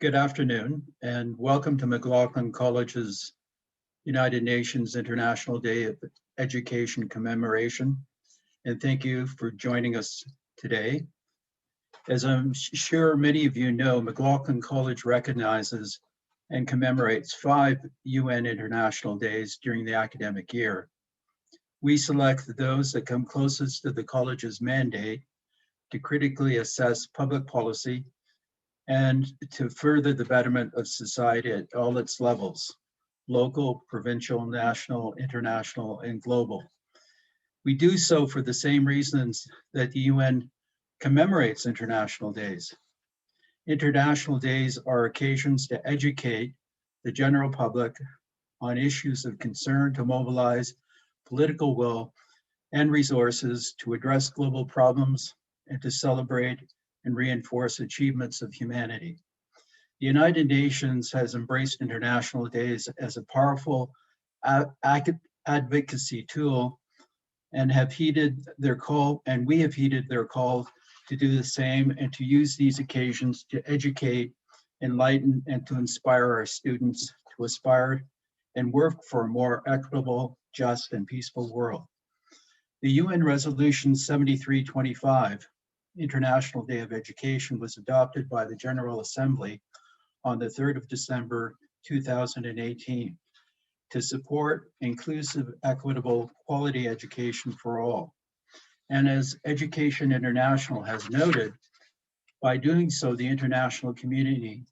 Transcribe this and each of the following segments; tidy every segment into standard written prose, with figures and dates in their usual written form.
Good afternoon, and welcome to McLaughlin College's United Nations International Day of Education commemoration. And thank you for joining us today. As I'm sure many of you know, McLaughlin College recognizes and commemorates 5 UN International Days during the academic year. We select those that come closest to the college's mandate to critically assess public policy and to further the betterment of society at all its levels, local, provincial, national, international, and global. We do so for the same reasons that the UN commemorates international days. International days are occasions to educate the general public on issues of concern, to mobilize political will and resources to address global problems and to celebrate and reinforce achievements of humanity. The United Nations has embraced international days as a powerful advocacy tool and have heeded their call, and we have heeded their call to do the same and to use these occasions to educate, enlighten, and to inspire our students to aspire and work for a more equitable, just, and peaceful world. The UN Resolution 7325, International Day of Education, was adopted by the General Assembly on the 3rd of December, 2018 to support inclusive, equitable, quality education for all. And as Education International has noted, by doing so, the international community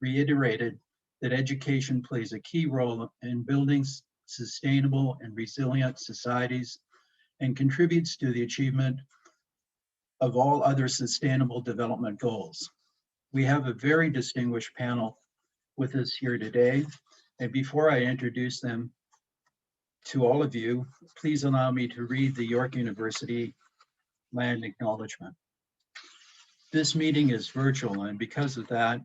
reiterated that education plays a key role in building sustainable and resilient societies and contributes to the achievement of all other sustainable development goals. We have a very distinguished panel with us here today. And before I introduce them to all of you, please allow me to read the York University land acknowledgement. This meeting is virtual, and because of that,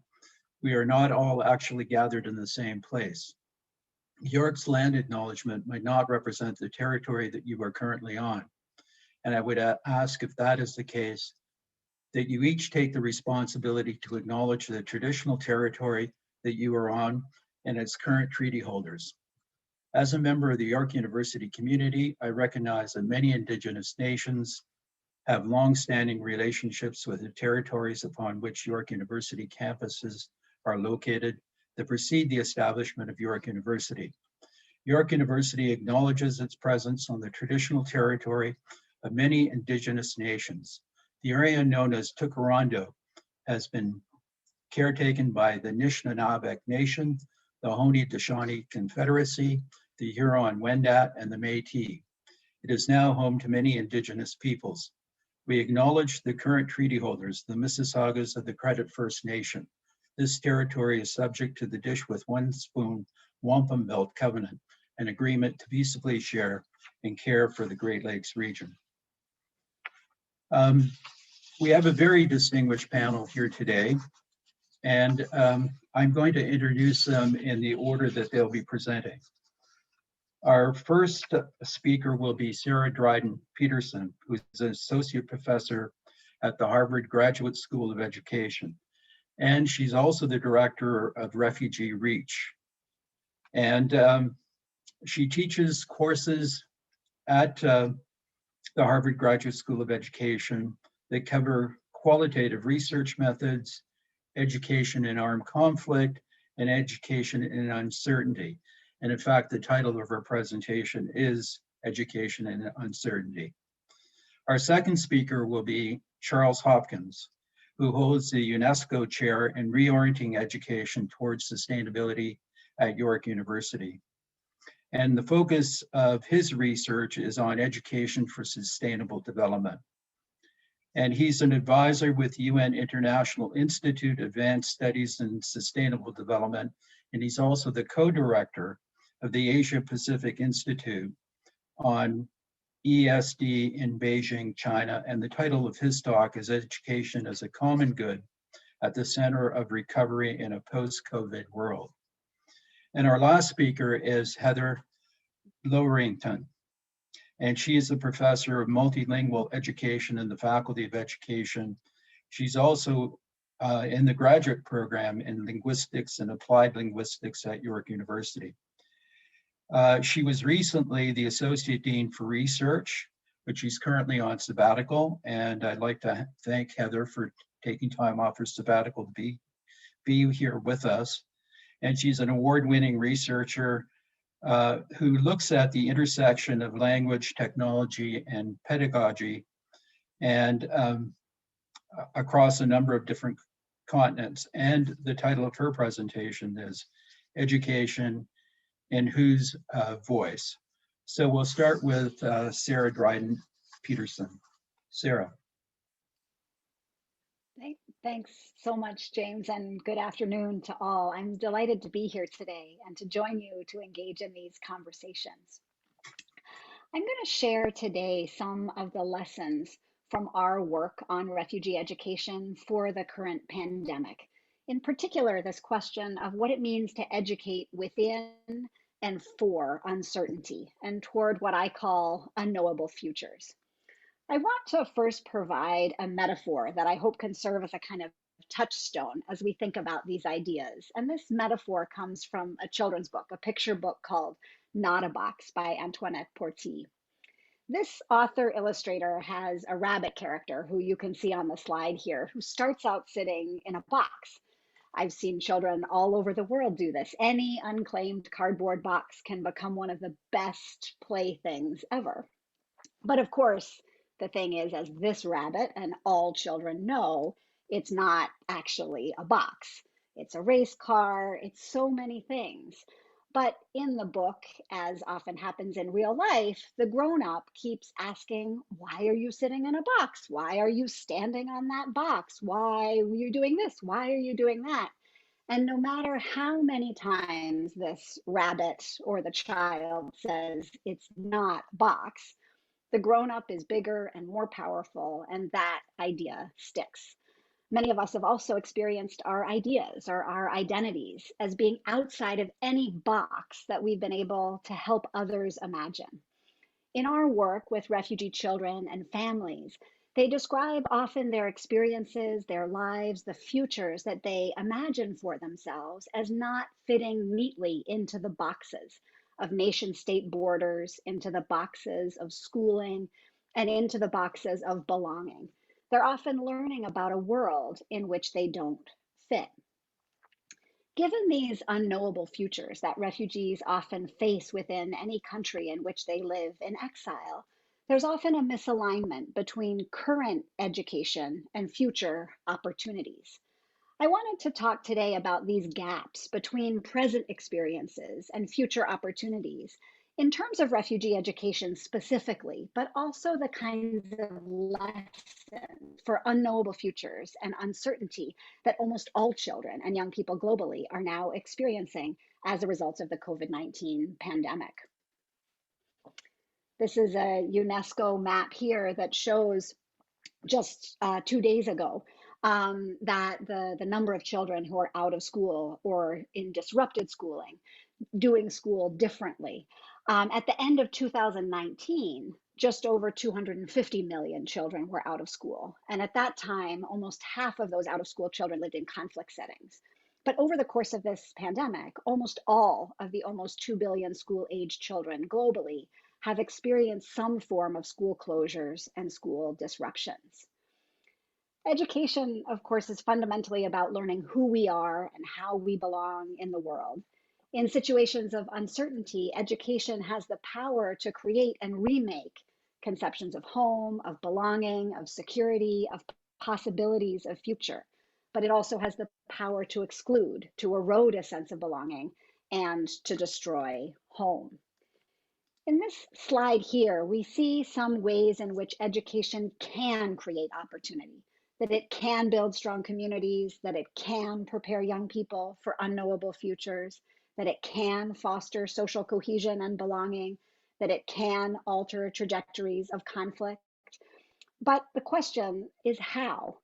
we are not all actually gathered in the same place. York's land acknowledgement might not represent the territory that you are currently on. And I would ask, if that is the case, that you each take the responsibility to acknowledge the traditional territory that you are on and its current treaty holders. As a member of the York University community, I recognize that many Indigenous nations have long-standing relationships with the territories upon which York University campuses are located that precede the establishment of York University. York University acknowledges its presence on the traditional territory of many Indigenous nations. The area known as Tookarondo has been caretaken by the Anishinaabe Nation, the Haudenosaunee Confederacy, the Huron-Wendat, and the Métis. It is now home to many Indigenous peoples. We acknowledge the current treaty holders, the Mississaugas of the Credit First Nation. This territory is subject to the Dish with One Spoon Wampum Belt Covenant, an agreement to peaceably share and care for the Great Lakes region. We have a very distinguished panel here today, and I'm going to introduce them in the order that they'll be presenting. Our first speaker will be Sarah Dryden Peterson, who's an associate professor at the Harvard Graduate School of Education. And she's also the director of Refugee Reach. And she teaches courses at the Harvard Graduate School of Education that cover qualitative research methods, education in armed conflict, and education in uncertainty. And in fact, the title of her presentation is Education in Uncertainty. Our second speaker will be Charles Hopkins, who holds the UNESCO Chair in Reorienting Education Towards Sustainability at York University. And the focus of his research is on education for sustainable development. And he's an advisor with UN International Institute Advanced Studies in Sustainable Development, and he's also the co-director of the Asia Pacific Institute on ESD in Beijing, China. And the title of his talk is Education as a Common Good at the Center of Recovery in a Post-COVID World. And our last speaker is Heather Lowerington, and she is a professor of multilingual education in the Faculty of Education. She's also in the graduate program in linguistics and applied linguistics at York University. She was recently the Associate Dean for Research, but she's currently on sabbatical. And I'd like to thank Heather for taking time off her sabbatical to be here with us. And she's an award-winning researcher who looks at the intersection of language, technology, and pedagogy, and across a number of different continents. And the title of her presentation is Education in Whose Voice? So we'll start with Sarah Dryden Peterson. Sarah. Thanks so much, James, and good afternoon to all. I'm delighted to be here today and to join you to engage in these conversations. I'm going to share today some of the lessons from our work on refugee education for the current pandemic. In particular, this question of what it means to educate within and for uncertainty and toward what I call unknowable futures. I want to first provide a metaphor that I hope can serve as a kind of touchstone as we think about these ideas. And this metaphor comes from a children's book, a picture book called Not a Box by Antoinette Porty. This author illustrator has a rabbit character who you can see on the slide here, who starts out sitting in a box. I've seen children all over the world do this. Any unclaimed cardboard box can become one of the best playthings ever. But of course, the thing is, as this rabbit and all children know, it's not actually a box. It's a race car, it's so many things. But in the book, as often happens in real life, the grown-up keeps asking, why are you sitting in a box? Why are you standing on that box? Why are you doing this? Why are you doing that? And no matter how many times this rabbit or the child says it's not a box, the grown up is bigger and more powerful, and that idea sticks. Many of us have also experienced our ideas or our identities as being outside of any box that we've been able to help others imagine. In our work with refugee children and families, they describe often their experiences, their lives, the futures that they imagine for themselves as not fitting neatly into the boxes of nation state borders, into the boxes of schooling, and into the boxes of belonging. They're often learning about a world in which they don't fit. Given these unknowable futures that refugees often face within any country in which they live in exile, there's often a misalignment between current education and future opportunities. I wanted to talk today about these gaps between present experiences and future opportunities in terms of refugee education specifically, but also the kinds of lessons for unknowable futures and uncertainty that almost all children and young people globally are now experiencing as a result of the COVID-19 pandemic. This is a UNESCO map here that shows just 2 days ago that the number of children who are out of school or in disrupted schooling, doing school differently. At the end of 2019, just over 250 million children were out of school. And at that time, almost half of those out of school children lived in conflict settings. But over the course of this pandemic, almost all of the almost 2 billion school-age children globally have experienced some form of school closures and school disruptions. Education, of course, is fundamentally about learning who we are and how we belong in the world. In situations of uncertainty, education has the power to create and remake conceptions of home, of belonging, of security, of possibilities of future. But it also has the power to exclude, to erode a sense of belonging, and to destroy home. In this slide here, we see some ways in which education can create opportunity, that it can build strong communities, that it can prepare young people for unknowable futures, that it can foster social cohesion and belonging, that it can alter trajectories of conflict. But the question is how?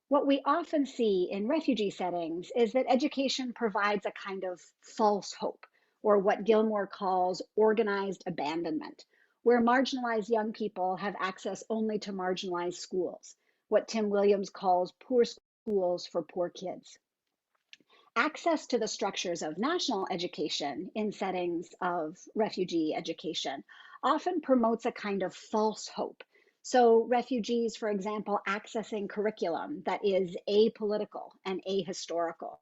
What we often see in refugee settings is that education provides a kind of false hope, or what Gilmore calls organized abandonment, where marginalized young people have access only to marginalized schools, what Tim Williams calls poor schools for poor kids. Access to the structures of national education in settings of refugee education often promotes a kind of false hope. So refugees, for example, accessing curriculum that is apolitical and ahistorical,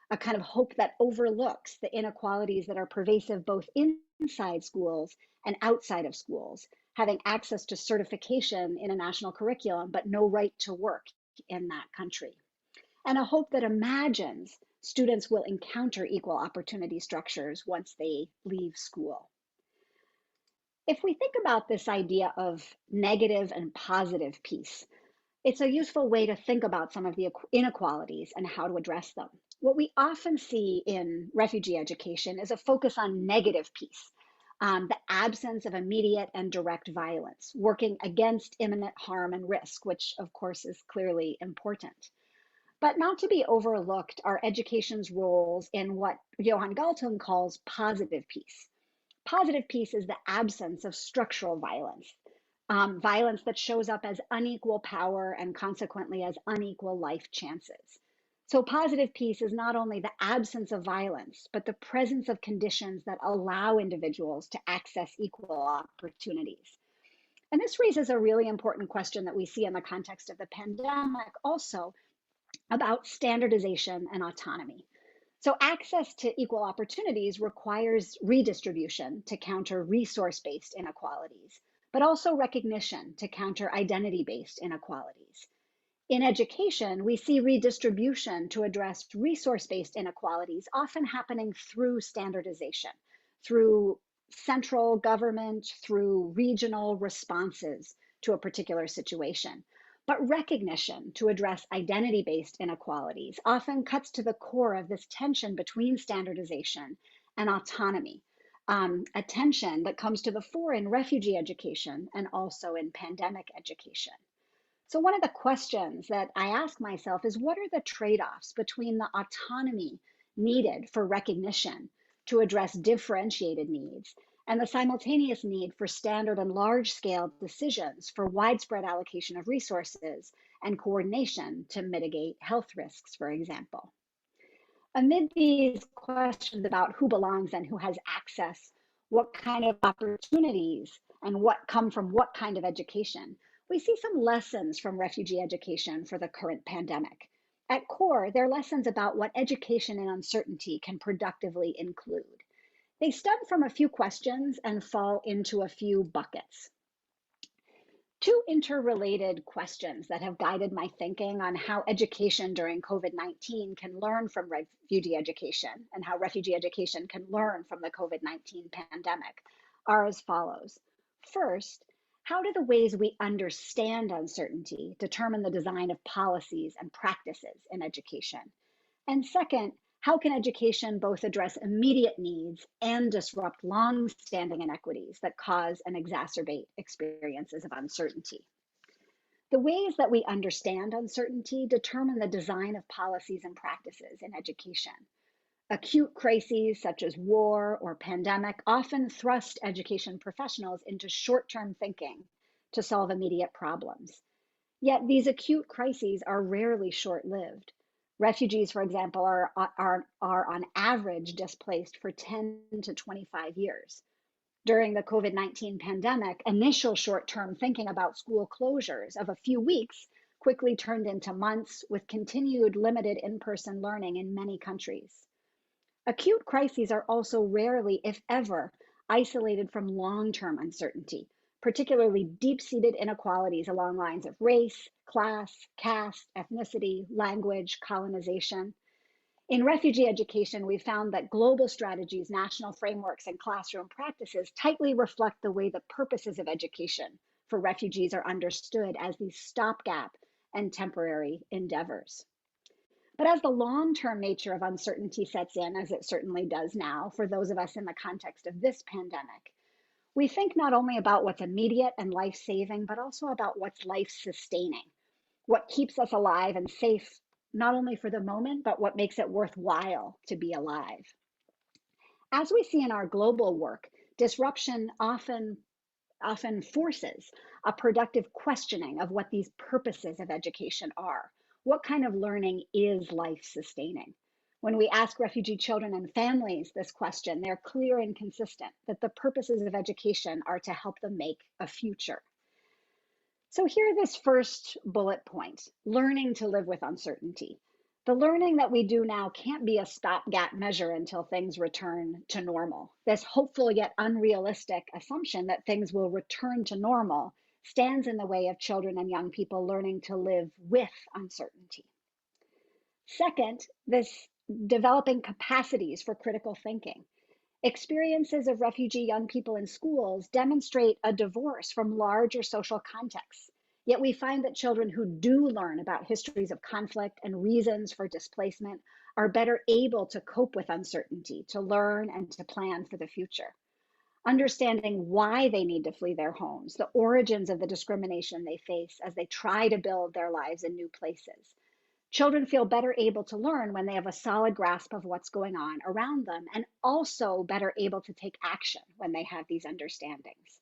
a kind of hope that overlooks the inequalities that are pervasive both inside schools and outside of schools, having access to certification in a national curriculum, but no right to work in that country. And a hope that imagines students will encounter equal opportunity structures once they leave school. If we think about this idea of negative and positive peace, it's a useful way to think about some of the inequalities and how to address them. What we often see in refugee education is a focus on negative peace, the absence of immediate and direct violence, working against imminent harm and risk, which of course is clearly important. But not to be overlooked are education's roles in what Johan Galtung calls positive peace. Positive peace is the absence of structural violence, violence that shows up as unequal power and consequently as unequal life chances. So positive peace is not only the absence of violence, but the presence of conditions that allow individuals to access equal opportunities. And this raises a really important question that we see in the context of the pandemic also about standardization and autonomy. So access to equal opportunities requires redistribution to counter resource-based inequalities, but also recognition to counter identity-based inequalities. In education, we see redistribution to address resource-based inequalities often happening through standardization, through central government, through regional responses to a particular situation. But recognition to address identity-based inequalities often cuts to the core of this tension between standardization and autonomy, a tension that comes to the fore in refugee education and also in pandemic education. So one of the questions that I ask myself is, what are the trade-offs between the autonomy needed for recognition to address differentiated needs and the simultaneous need for standard and large-scale decisions for widespread allocation of resources and coordination to mitigate health risks, for example? Amid these questions about who belongs and who has access, what kind of opportunities, and what come from what kind of education, we see some lessons from refugee education for the current pandemic. At core, they're lessons about what education in uncertainty can productively include. They stem from a few questions and fall into a few buckets. Two interrelated questions that have guided my thinking on how education during COVID-19 can learn from refugee education and how refugee education can learn from the COVID-19 pandemic are as follows. First, how do the ways we understand uncertainty determine the design of policies and practices in education? And second, how can education both address immediate needs and disrupt long-standing inequities that cause and exacerbate experiences of uncertainty? The ways that we understand uncertainty determine the design of policies and practices in education. Acute crises such as war or pandemic often thrust education professionals into short-term thinking to solve immediate problems. Yet these acute crises are rarely short-lived. Refugees, for example, are on average displaced for 10 to 25 years. During the COVID-19 pandemic, initial short-term thinking about school closures of a few weeks quickly turned into months with continued limited in-person learning in many countries. Acute crises are also rarely, if ever, isolated from long-term uncertainty, particularly deep-seated inequalities along lines of race, class, caste, ethnicity, language, colonization. In refugee education, we found that global strategies, national frameworks, and classroom practices tightly reflect the way the purposes of education for refugees are understood as these stopgap and temporary endeavors. But as the long-term nature of uncertainty sets in, as it certainly does now for those of us in the context of this pandemic, we think not only about what's immediate and life-saving, but also about what's life-sustaining, what keeps us alive and safe, not only for the moment, but what makes it worthwhile to be alive. As we see in our global work, disruption often forces a productive questioning of what these purposes of education are. What kind of learning is life sustaining? When we ask refugee children and families this question, they're clear and consistent that the purposes of education are to help them make a future. So here, this first bullet point, learning to live with uncertainty. The learning that we do now can't be a stopgap measure until things return to normal. This hopeful yet unrealistic assumption that things will return to normal stands in the way of children and young people learning to live with uncertainty. Second, this developing capacities for critical thinking. Experiences of refugee young people in schools demonstrate a divorce from larger social contexts. Yet we find that children who do learn about histories of conflict and reasons for displacement are better able to cope with uncertainty, to learn and to plan for the future. Understanding why they need to flee their homes, the origins of the discrimination they face as they try to build their lives in new places. Children feel better able to learn when they have a solid grasp of what's going on around them, and also better able to take action when they have these understandings.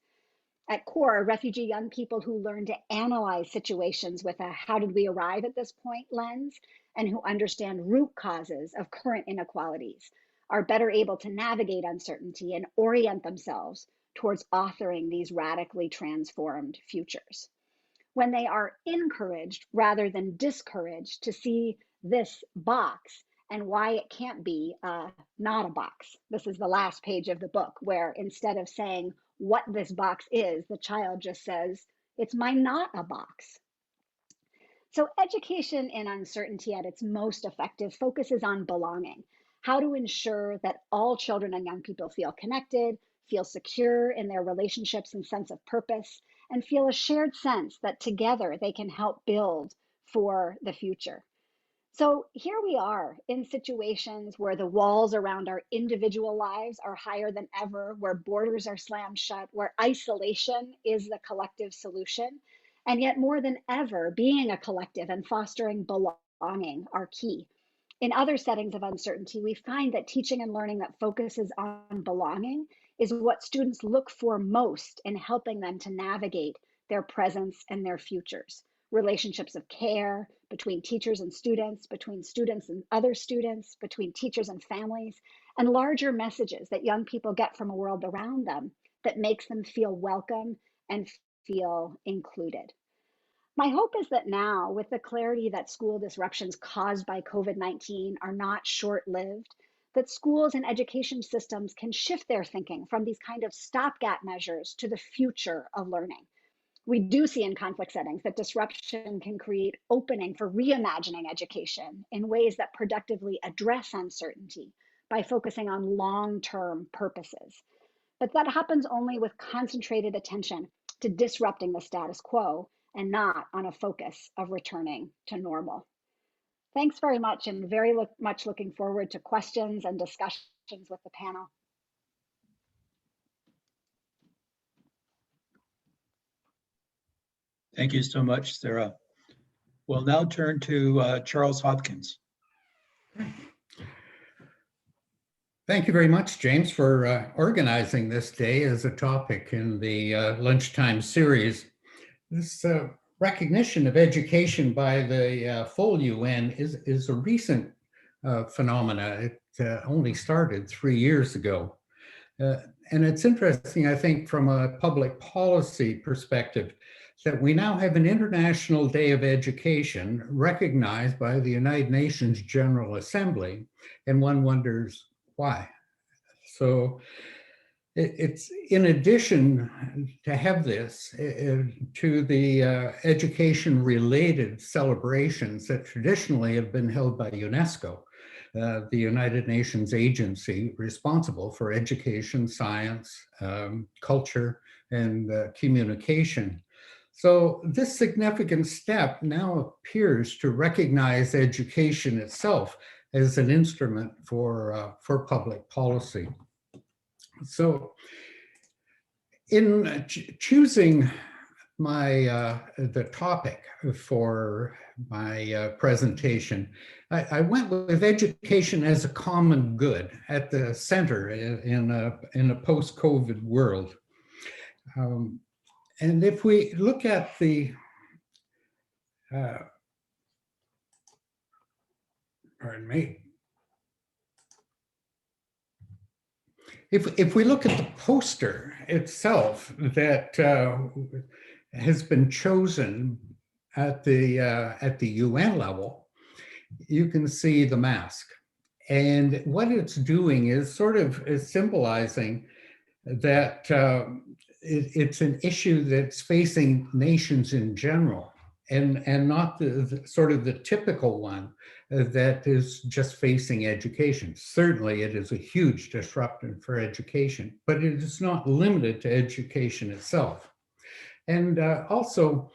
At core, refugee young people who learn to analyze situations with a how did we arrive at this point lens, and who understand root causes of current inequalities, are better able to navigate uncertainty and orient themselves towards authoring these radically transformed futures. When they are encouraged rather than discouraged to see this box and why it can't be not a box. This is the last page of the book, where instead of saying what this box is, the child just says, it's my not a box. So education in uncertainty at its most effective focuses on belonging, how to ensure that all children and young people feel connected, feel secure in their relationships and sense of purpose, and feel a shared sense that together they can help build for the future. So here we are in situations where the walls around our individual lives are higher than ever, where borders are slammed shut, where isolation is the collective solution. And yet, more than ever, being a collective and fostering belonging are key. In other settings of uncertainty, we find that teaching and learning that focuses on belonging is what students look for most in helping them to navigate their presence and their futures. Relationships of care between teachers and students, between students and other students, between teachers and families, and larger messages that young people get from a world around them that makes them feel welcome and feel included. My hope is that now, with the clarity that school disruptions caused by COVID-19 are not short-lived, that schools and education systems can shift their thinking from these kind of stopgap measures to the future of learning. We do see in conflict settings that disruption can create opening for reimagining education in ways that productively address uncertainty by focusing on long-term purposes. But that happens only with concentrated attention to disrupting the status quo and not on a focus of returning to normal. Thanks very much, and very much looking forward to questions and discussions with the panel. Thank you so much, Sarah. We'll now turn to Charles Hopkins. Thank you very much, James, for organizing this day as a topic in the lunchtime series. This recognition of education by the full UN is a recent phenomena. It only started 3 years ago. And it's interesting, I think, from a public policy perspective, that we now have an International Day of Education recognized by the United Nations General Assembly, and one wonders why. So it's in addition to have this, to the education-related celebrations that traditionally have been held by UNESCO, the United Nations agency responsible for education, science, culture, and communication. So this significant step now appears to recognize education itself as an instrument for public policy. So in choosing the topic for my presentation, I went with education as a common good at the center in a post-COVID world. And if we look at the Pardon me. If we look at the poster itself that has been chosen at the UN level, you can see the mask. And what it's doing is sort of symbolizing that it's an issue that's facing nations in general, and not the sort of the typical one that is just facing education. Certainly, it is a huge disruptor for education, but it is not limited to education itself. And also,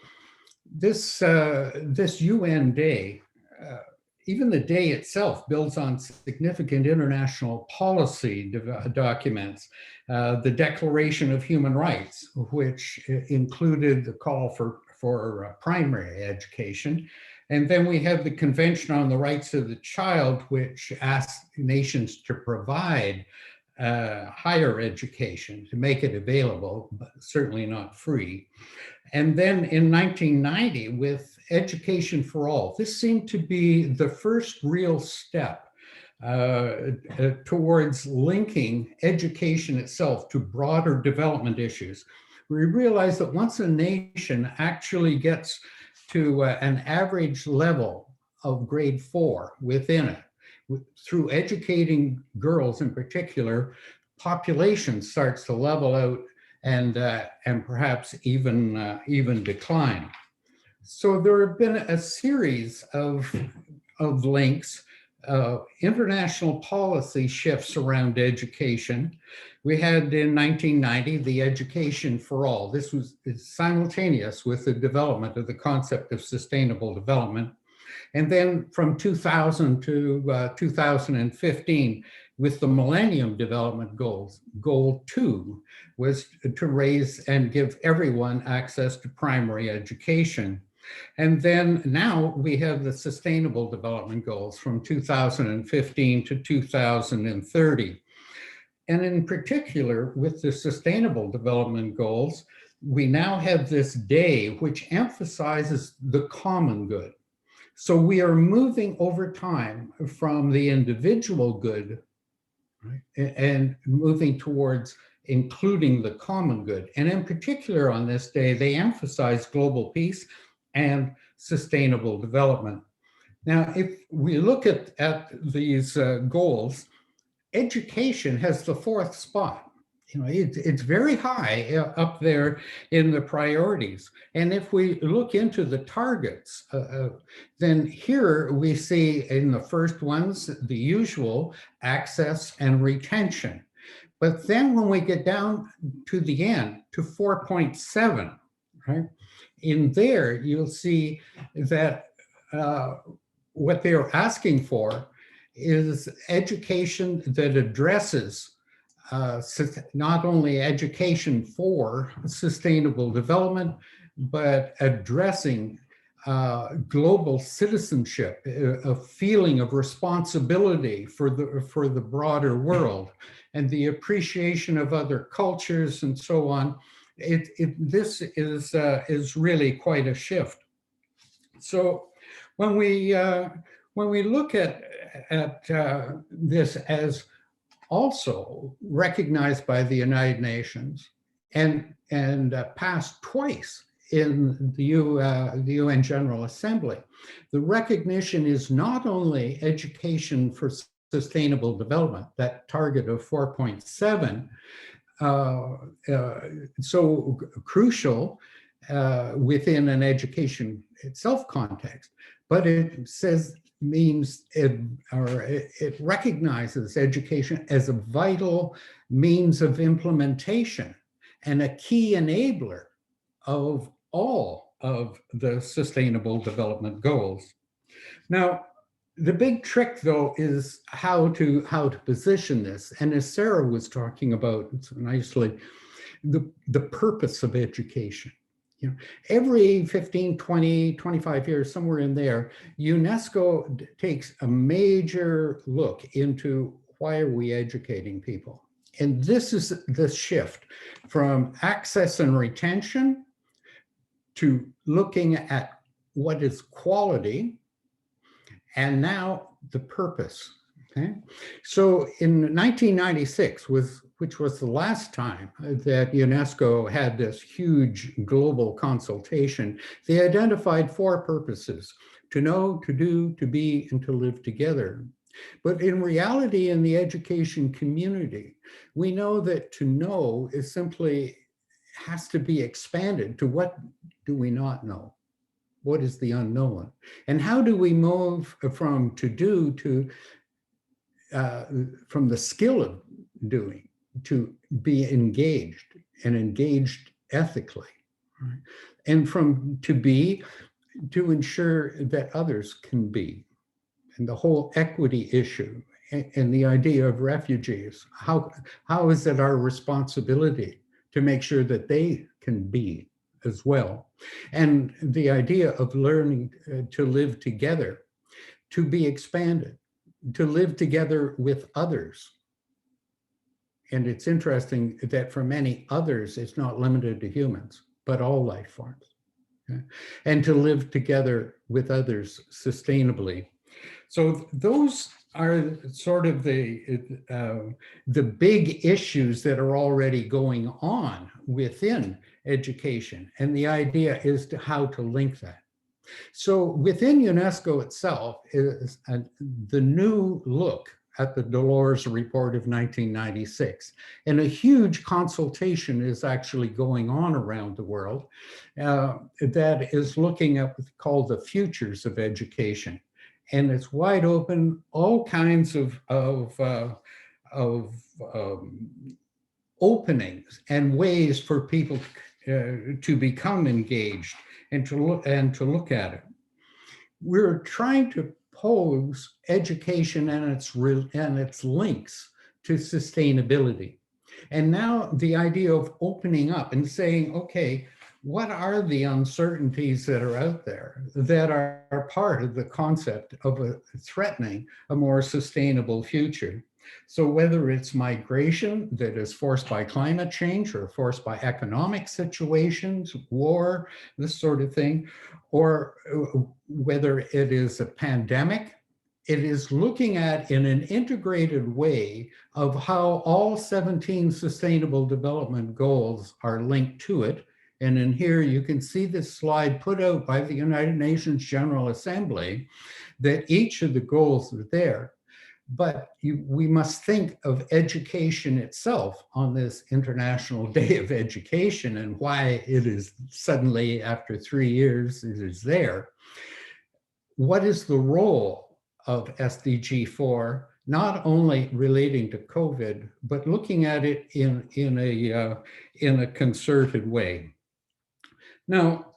this UN Day, even the day itself builds on significant international policy documents. The Declaration of Human Rights, which included the call for primary education. And then we have the Convention on the Rights of the Child, which asks nations to provide higher education, to make it available, but certainly not free. And then in 1990, with Education for All, this seemed to be the first real step towards linking education itself to broader development issues. We realized that once a nation actually gets to an average level of grade 4 within it, through educating girls in particular, population starts to level out and perhaps even decline. So there have been a series of links, international policy shifts around education. We had in 1990 the Education for All. This was simultaneous with the development of the concept of sustainable development. And then from 2000 to 2015, with the Millennium Development Goals, Goal 2 was to raise and give everyone access to primary education. And then now we have the Sustainable Development Goals from 2015 to 2030. And in particular, with the Sustainable Development Goals, we now have this day which emphasizes the common good. So we are moving over time from the individual good, right, and moving towards including the common good. And in particular on this day, they emphasize global peace and sustainable development. Now, if we look at these goals, education has the 4th spot. You know, it's very high up there in the priorities. And if we look into the targets, then here we see in the first ones, the usual access and retention. But then when we get down to the end, to 4.7, right? In there, you'll see that what they're asking for is education that addresses not only education for sustainable development, but addressing global citizenship, a feeling of responsibility for the broader world, and the appreciation of other cultures and so on. This is really quite a shift. So when we look at this as also recognized by the United Nations and passed twice in the UN General Assembly, the recognition is not only education for sustainable development, that target of 4.7, so crucial within an education itself context, but it it recognizes education as a vital means of implementation and a key enabler of all of the sustainable development goals. Now, the big trick, though, is how to position this. And as Sarah was talking about so nicely, the purpose of education. You know, every 15, 20, 25 years, somewhere in there, UNESCO takes a major look into why are we educating people? And this is the shift from access and retention to looking at what is quality and now the purpose. Okay, so in 1996 which was the last time that UNESCO had this huge global consultation, they identified 4 purposes: to know, to do, to be, and to live together. But in reality, in the education community, we know that to know is simply has to be expanded to what do we not know? What is the unknown? And how do we move from to do to from the skill of doing to be engaged and engaged ethically, right? And from to be to ensure that others can be, and the whole equity issue and the idea of refugees. How is it our responsibility to make sure that they can be as well? And the idea of learning to live together, to be expanded, to live together with others. And it's interesting that for many others, it's not limited to humans, but all life forms. Okay? And to live together with others sustainably. So those are sort of the big issues that are already going on within education. And the idea is how to link that. So within UNESCO itself is the new look at the Delors Report of 1996. And a huge consultation is actually going on around the world that is looking at what's called the futures of education. And it's wide open, all kinds of openings and ways for people to become engaged and to look at it. We're trying to pose education and its links to sustainability. And now the idea of opening up and saying, okay, what are the uncertainties that are out there that are part of the concept of threatening a more sustainable future? So whether it's migration that is forced by climate change or forced by economic situations, war, this sort of thing, or whether it is a pandemic, it is looking at in an integrated way of how all 17 Sustainable Development Goals are linked to it. And in here, you can see this slide put out by the United Nations General Assembly that each of the goals are there. But we must think of education itself on this International Day of Education and why it is suddenly, after 3 years, it is there. What is the role of SDG 4, not only relating to COVID, but looking at it in a concerted way? Now,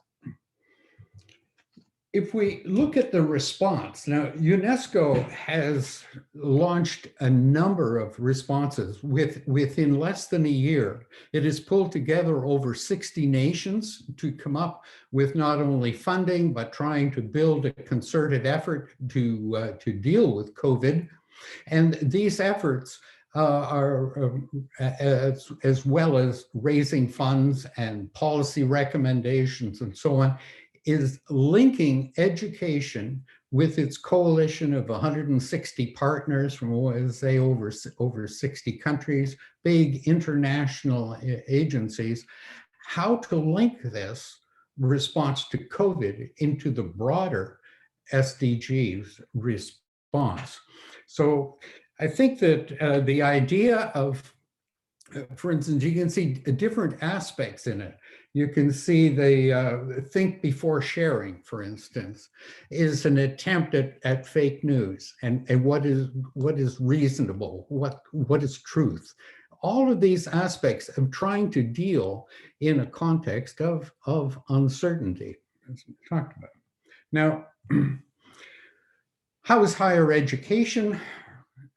if we look at the response, now UNESCO has launched a number of responses within less than a year. It has pulled together over 60 nations to come up with not only funding, but trying to build a concerted effort to deal with COVID. And these efforts are as well as raising funds and policy recommendations and so on, is linking education with its coalition of 160 partners from, say, over 60 countries, big international agencies, how to link this response to COVID into the broader SDGs response. So I think that the idea of, for instance, you can see different aspects in it. You can see the think before sharing, for instance, is an attempt at fake news and what is reasonable, what is truth. All of these aspects of trying to deal in a context of uncertainty, as we talked about. Now, how is higher education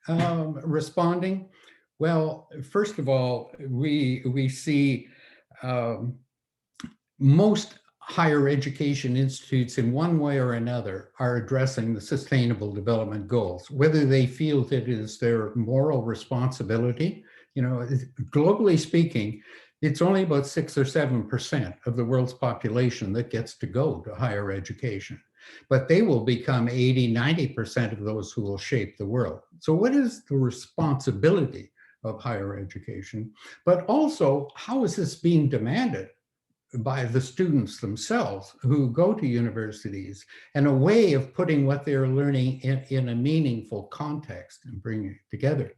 responding? Well, first of all, we see most higher education institutes in one way or another are addressing the Sustainable Development Goals, whether they feel that it is their moral responsibility. You know, globally speaking, it's only about 6 or 7% of the world's population that gets to go to higher education. but they will become 80, 90% of those who will shape the world. So what is the responsibility of higher education? But also, how is this being demanded by the students themselves who go to universities, and a way of putting what they're learning in a meaningful context and bringing it together?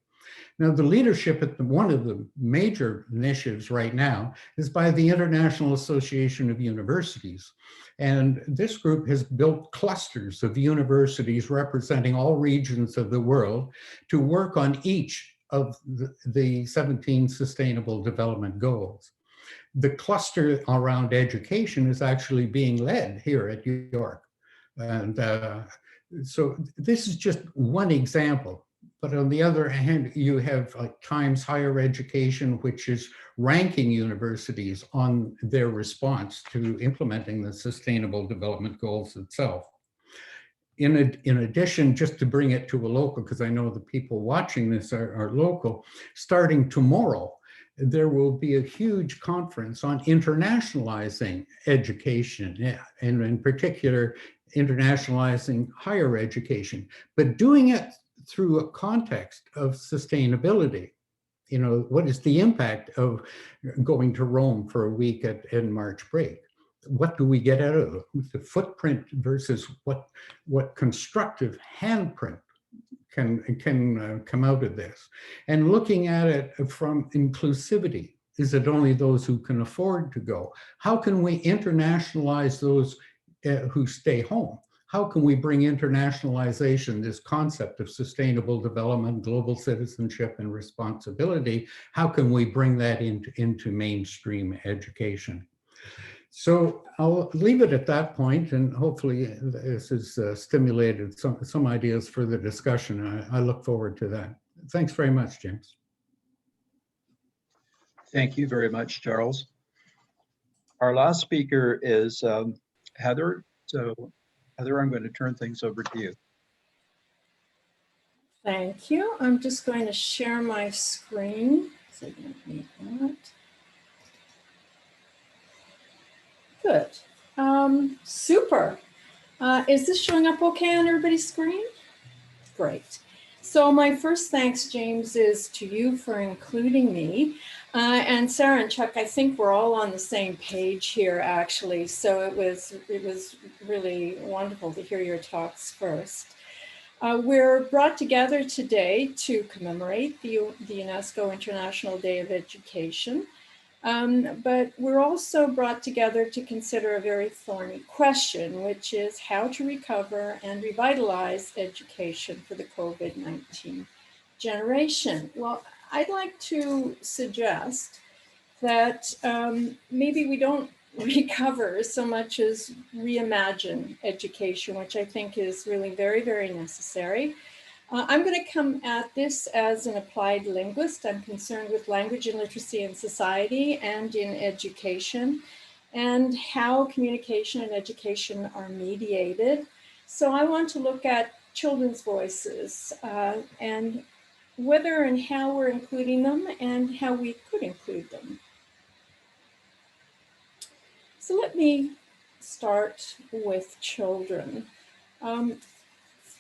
Now, the leadership at one of the major initiatives right now is by the International Association of Universities. And this group has built clusters of universities representing all regions of the world to work on each of the 17 Sustainable Development Goals. The cluster around education is actually being led here at York. And so this is just one example. But on the other hand, you have Times Higher Education, which is ranking universities on their response to implementing the Sustainable Development Goals itself. In addition, just to bring it to a local, because I know the people watching this are local, starting tomorrow, there will be a huge conference on internationalizing education, and in particular, internationalizing higher education, but doing it through a context of sustainability. You know, what is the impact of going to Rome for a week in March break? What do we get out of it? The footprint versus what constructive handprint can come out of this? And looking at it from inclusivity. Is it only those who can afford to go? How can we internationalize those who stay home? How can we bring internationalization, this concept of sustainable development, global citizenship, and responsibility, how can we bring that into mainstream education? So I'll leave it at that point, and hopefully this has stimulated some ideas for the discussion. I look forward to that. Thanks very much, James. Thank you very much, Charles. Our last speaker is Heather. So Heather, I'm going to turn things over to you. Thank you. I'm just going to share my screen. So you don't need that. Good. Super. Is this showing up okay on everybody's screen? Great. So my first thanks, James, is to you for including me. And Sarah and Chuck, I think we're all on the same page here, actually. So it was really wonderful to hear your talks first. We're brought together today to commemorate the UNESCO International Day of Education. But we're also brought together to consider a very thorny question, which is how to recover and revitalize education for the COVID-19 generation. Well, I'd like to suggest that maybe we don't recover so much as reimagine education, which I think is really very, very necessary. I'm going to come at this as an applied linguist. I'm concerned with language and literacy in society and in education, and how communication and education are mediated. So I want to look at children's voices and whether and how we're including them and how we could include them. So let me start with children.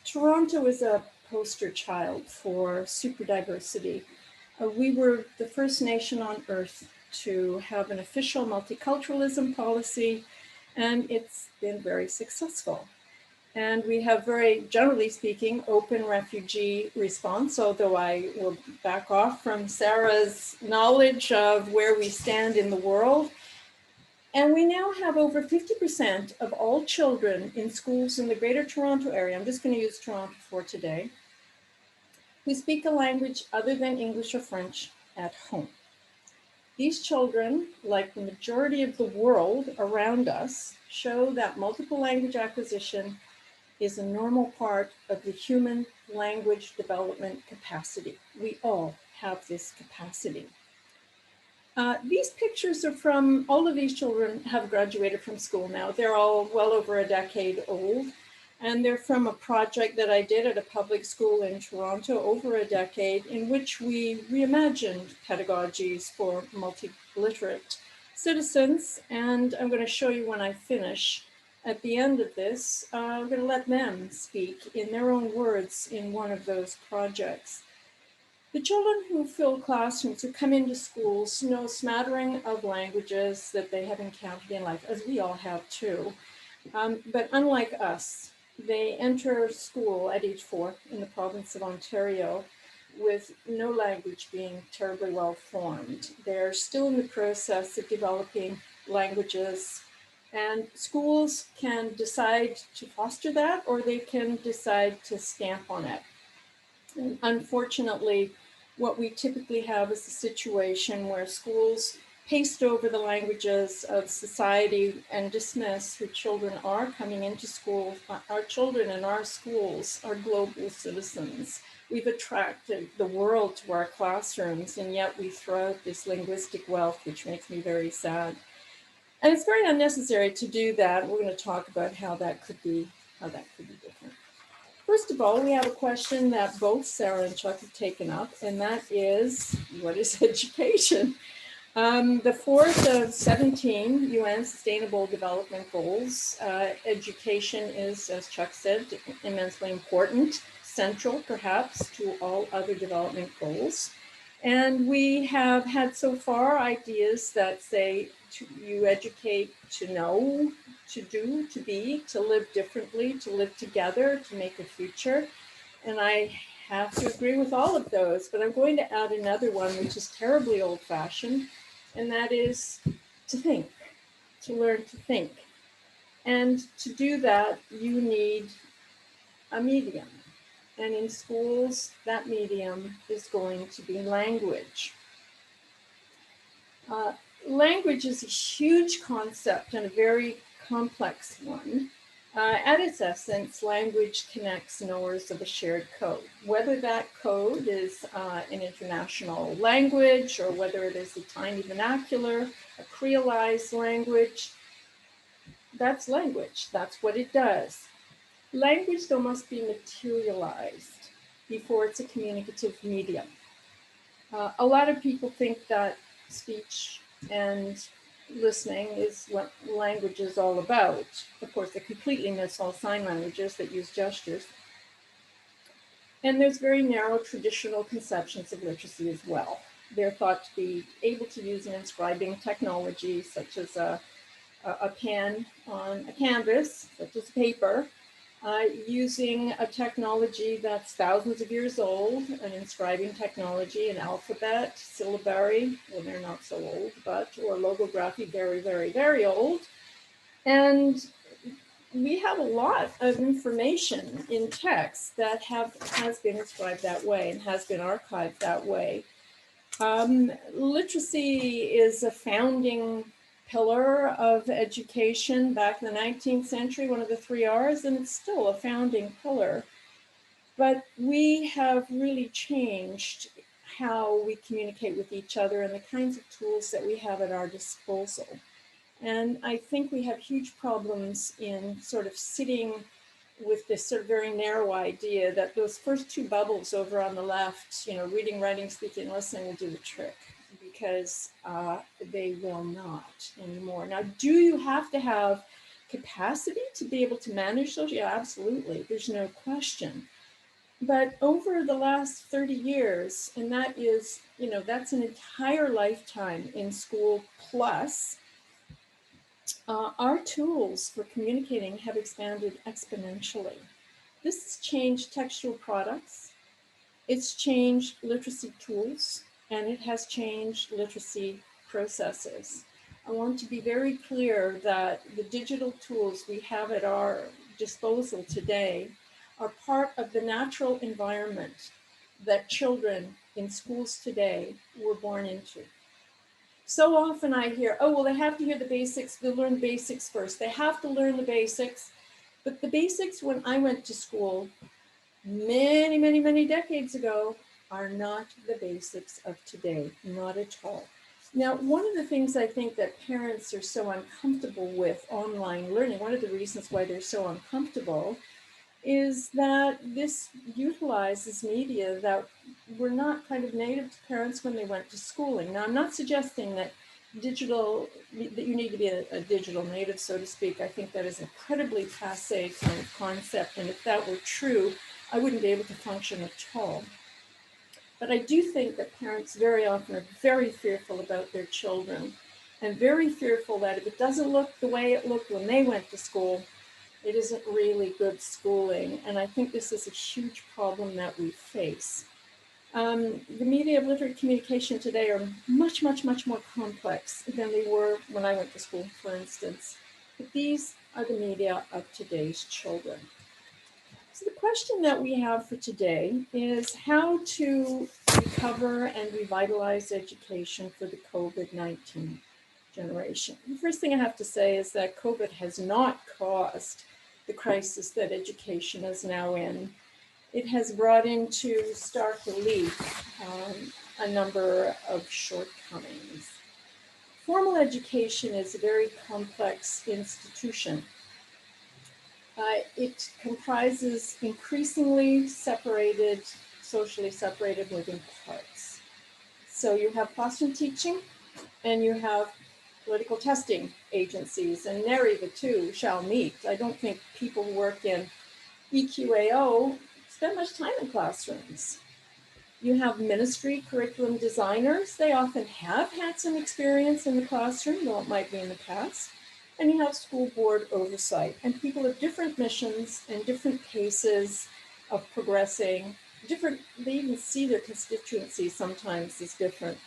Toronto is a poster child for super diversity. We were the first nation on earth to have an official multiculturalism policy, and it's been very successful. And we have very, generally speaking, open refugee response, although I will back off from Sarah's knowledge of where we stand in the world. And we now have over 50% of all children in schools in the Greater Toronto area, I'm just going to use Toronto for today, who speak a language other than English or French at home. These children, like the majority of the world around us, show that multiple language acquisition is a normal part of the human language development capacity. We all have this capacity. These pictures are from, all of these children have graduated from school now. They're all well over a decade old. And they're from a project that I did at a public school in Toronto over a decade, in which we reimagined pedagogies for multiliterate citizens. And I'm going to show you when I finish at the end of this, I'm going to let them speak in their own words in one of those projects. The children who fill classrooms, who come into schools, know a smattering of languages that they have encountered in life, as we all have too. But unlike us, they enter school at age 4 in the province of Ontario with no language being terribly well formed. They're still in the process of developing languages, and schools can decide to foster that, or they can decide to stamp on it. And unfortunately, what we typically have is a situation where schools paste over the languages of society and dismiss who children are coming into school. Our children in our schools are global citizens. We've attracted the world to our classrooms, and yet we throw out this linguistic wealth, which makes me very sad. And it's very unnecessary to do that. We're going to talk about how that could be different. First of all, we have a question that both Sarah and Chuck have taken up, and that is, what is education? The fourth of 17 UN Sustainable Development Goals, education is, as Chuck said, immensely important, central perhaps to all other development goals. And we have had so far ideas that say you educate to know, to do, to be, to live differently, to live together, to make a future. And I have to agree with all of those, but I'm going to add another one, which is terribly old-fashioned, and that is to think, to learn to think. And to do that, you need a medium. And in schools, that medium is going to be language. Language is a huge concept and a very complex one. At its essence, language connects knowers of a shared code. Whether that code is an international language or whether it is a tiny vernacular, a creolized language, that's language. That's what it does. Language, though, must be materialized before it's a communicative medium. A lot of people think that speech and listening is what language is all about. Of course, they completely miss all sign languages that use gestures. And there's very narrow traditional conceptions of literacy as well. They're thought to be able to use an inscribing technology, such as a pen on a canvas, such as paper, using a technology that's thousands of years old, an inscribing technology, an alphabet, syllabary, well, they're not so old, but, or logography, very, very, very old. And we have a lot of information in text that has been inscribed that way and has been archived that way. Literacy is a founding pillar of education back in the 19th century, one of the 3 R's, and it's still a founding pillar. But we have really changed how we communicate with each other and the kinds of tools that we have at our disposal. And I think we have huge problems in sort of sitting with this sort of very narrow idea that those first 2 bubbles over on the left, you know, reading, writing, speaking, listening will do the trick, because they will not anymore. Now, do you have to have capacity to be able to manage those? Yeah, absolutely. There's no question. But over the last 30 years, and that is, you know, that's an entire lifetime in school plus, our tools for communicating have expanded exponentially. This has changed textual products, it's changed literacy tools, and it has changed literacy processes. I want to be very clear that the digital tools we have at our disposal today are part of the natural environment that children in schools today were born into. So often I hear, oh, well, they have to hear the basics, they'll learn the basics first. They have to learn the basics. But the basics when I went to school many, many, many decades ago are not the basics of today, not at all. Now, one of the things I think that parents are so uncomfortable with online learning, one of the reasons why they're so uncomfortable is that this utilizes media that were not kind of native to parents when they went to schooling. Now, I'm not suggesting that digital, that you need to be a digital native, so to speak. I think that is an incredibly passé kind of concept. And if that were true, I wouldn't be able to function at all. But I do think that parents very often are very fearful about their children, and very fearful that if it doesn't look the way it looked when they went to school, it isn't really good schooling. And I think this is a huge problem that we face. The media of literate communication today are much, much, much more complex than they were when I went to school, for instance. But these are the media of today's children. So the question that we have for today is how to recover and revitalize education for the COVID-19 generation. The first thing I have to say is that COVID has not caused the crisis that education is now in. It has brought into stark relief a number of shortcomings. Formal education is a very complex institution. It comprises increasingly separated, socially separated moving parts. So you have classroom teaching, and you have political testing agencies, and nary the two shall meet. I don't think people who work in EQAO spend much time in classrooms. You have ministry curriculum designers. They often have had some experience in the classroom, though it might be in the past. And you have school board oversight, and people have different missions and different paces of progressing. They even see their constituency sometimes as different.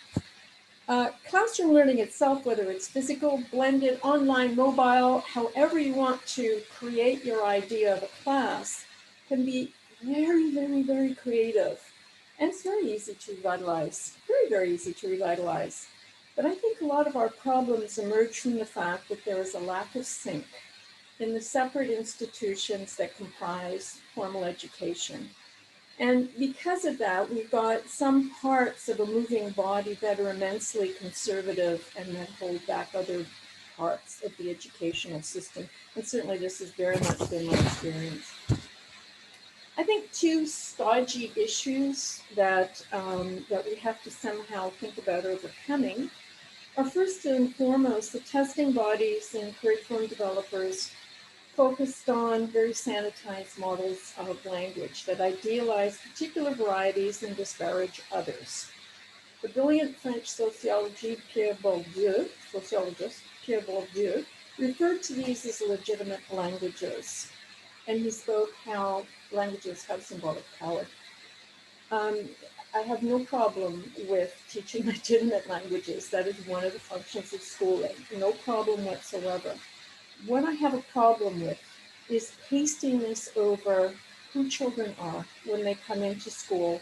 Classroom learning itself, whether it's physical, blended, online, mobile, however you want to create your idea of a class, can be very, very, very creative. And it's very easy to revitalize, very, very easy to revitalize. But I think a lot of our problems emerge from the fact that there is a lack of sync in the separate institutions that comprise formal education. And because of that, we've got some parts of a moving body that are immensely conservative and that hold back other parts of the educational system. And certainly this has very much been my experience. I think two stodgy issues that we have to somehow think about overcoming are, first and foremost, the testing bodies and curriculum developers focused on very sanitized models of language that idealize particular varieties and disparage others. The brilliant French sociologist Pierre Bourdieu referred to these as legitimate languages, and he spoke how languages have symbolic power. I have no problem with teaching legitimate languages. That is one of the functions of schooling, no problem whatsoever. What I have a problem with is pasting this over who children are when they come into school,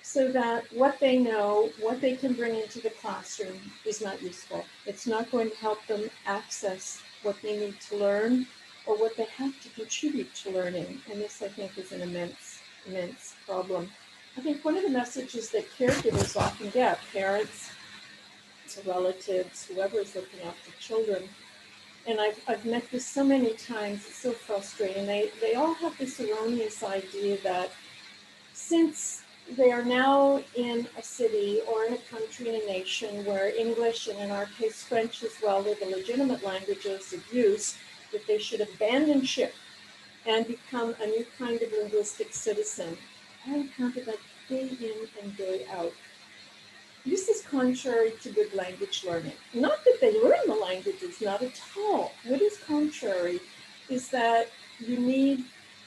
so that what they know, what they can bring into the classroom is not useful. It's not going to help them access what they need to learn or what they have to contribute to learning. And this, I think, is an immense, immense problem. I think one of the messages that caregivers often get, parents, relatives, whoever is looking after children, and I've met this so many times, it's so frustrating. They all have this erroneous idea that since they are now in a city or in a country, in a nation where English, and in our case French as well, are the legitimate languages of use, that they should abandon ship and become a new kind of linguistic citizen. I encounter that day in and day out. This is contrary to good language learning. Not that they learn the languages, not at all. What is contrary is that you need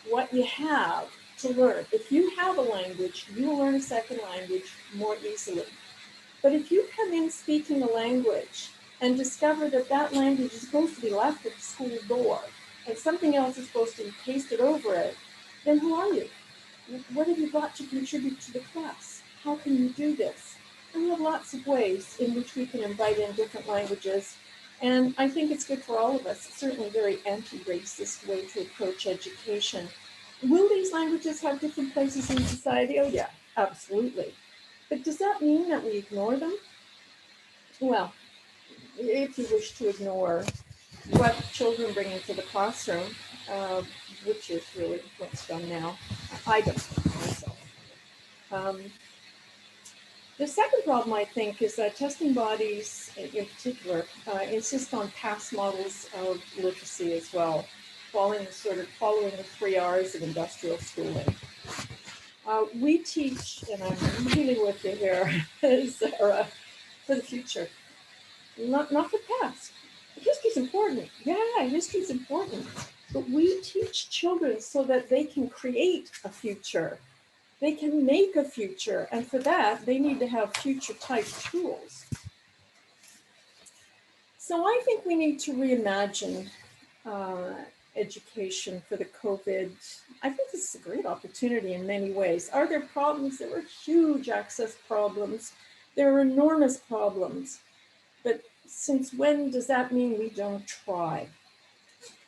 what you have to learn. If you have a language, you will learn a second language more easily. But if you come in speaking a language and discover that that language is supposed to be left at the school door and something else is supposed to be pasted over it, then who are you? What have you got to contribute to the class? How can you do this? And we have lots of ways in which we can invite in different languages. And I think it's good for all of us. It's certainly a very anti-racist way to approach education. Will these languages have different places in society? Oh yeah, absolutely. But does that mean that we ignore them? Well, if you wish to ignore what children bring into the classroom, which is really what's done now, I don't myself. The second problem, I think, is that testing bodies in particular insist on past models of literacy as well, following the 3 R's of industrial schooling. We teach, and I'm really with you here, Sarah, for the future, not for the past. History's important. Yeah, history's important. But we teach children so that they can create a future. They can make a future. And for that, they need to have future type tools. So I think we need to reimagine education for the COVID. I think this is a great opportunity in many ways. Are there problems? There are huge access problems. There are enormous problems. But since when does that mean we don't try?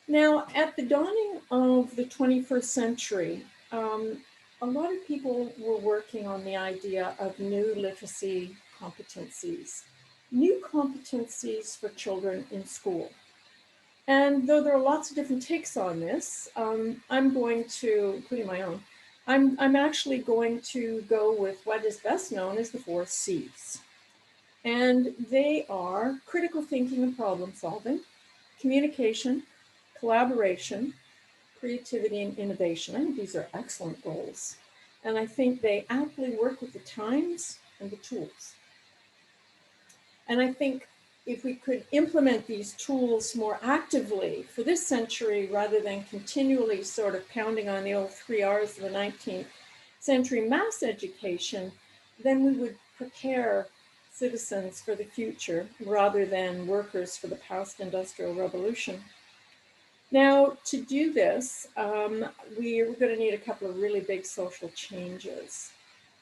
Now, at the dawning of the 21st century, a lot of people were working on the idea of new literacy competencies, new competencies for children in school. And though there are lots of different takes on this, I'm going to, including my own, I'm actually going to go with what is best known as the 4 C's. And they are critical thinking and problem solving, communication, collaboration, creativity, and innovation. I think these are excellent goals. And I think they aptly work with the times and the tools. And I think if we could implement these tools more actively for this century, rather than continually sort of pounding on the old 3 R's of the 19th century mass education, then we would prepare citizens for the future rather than workers for the post-industrial revolution. Now, to do this, we're going to need a couple of really big social changes.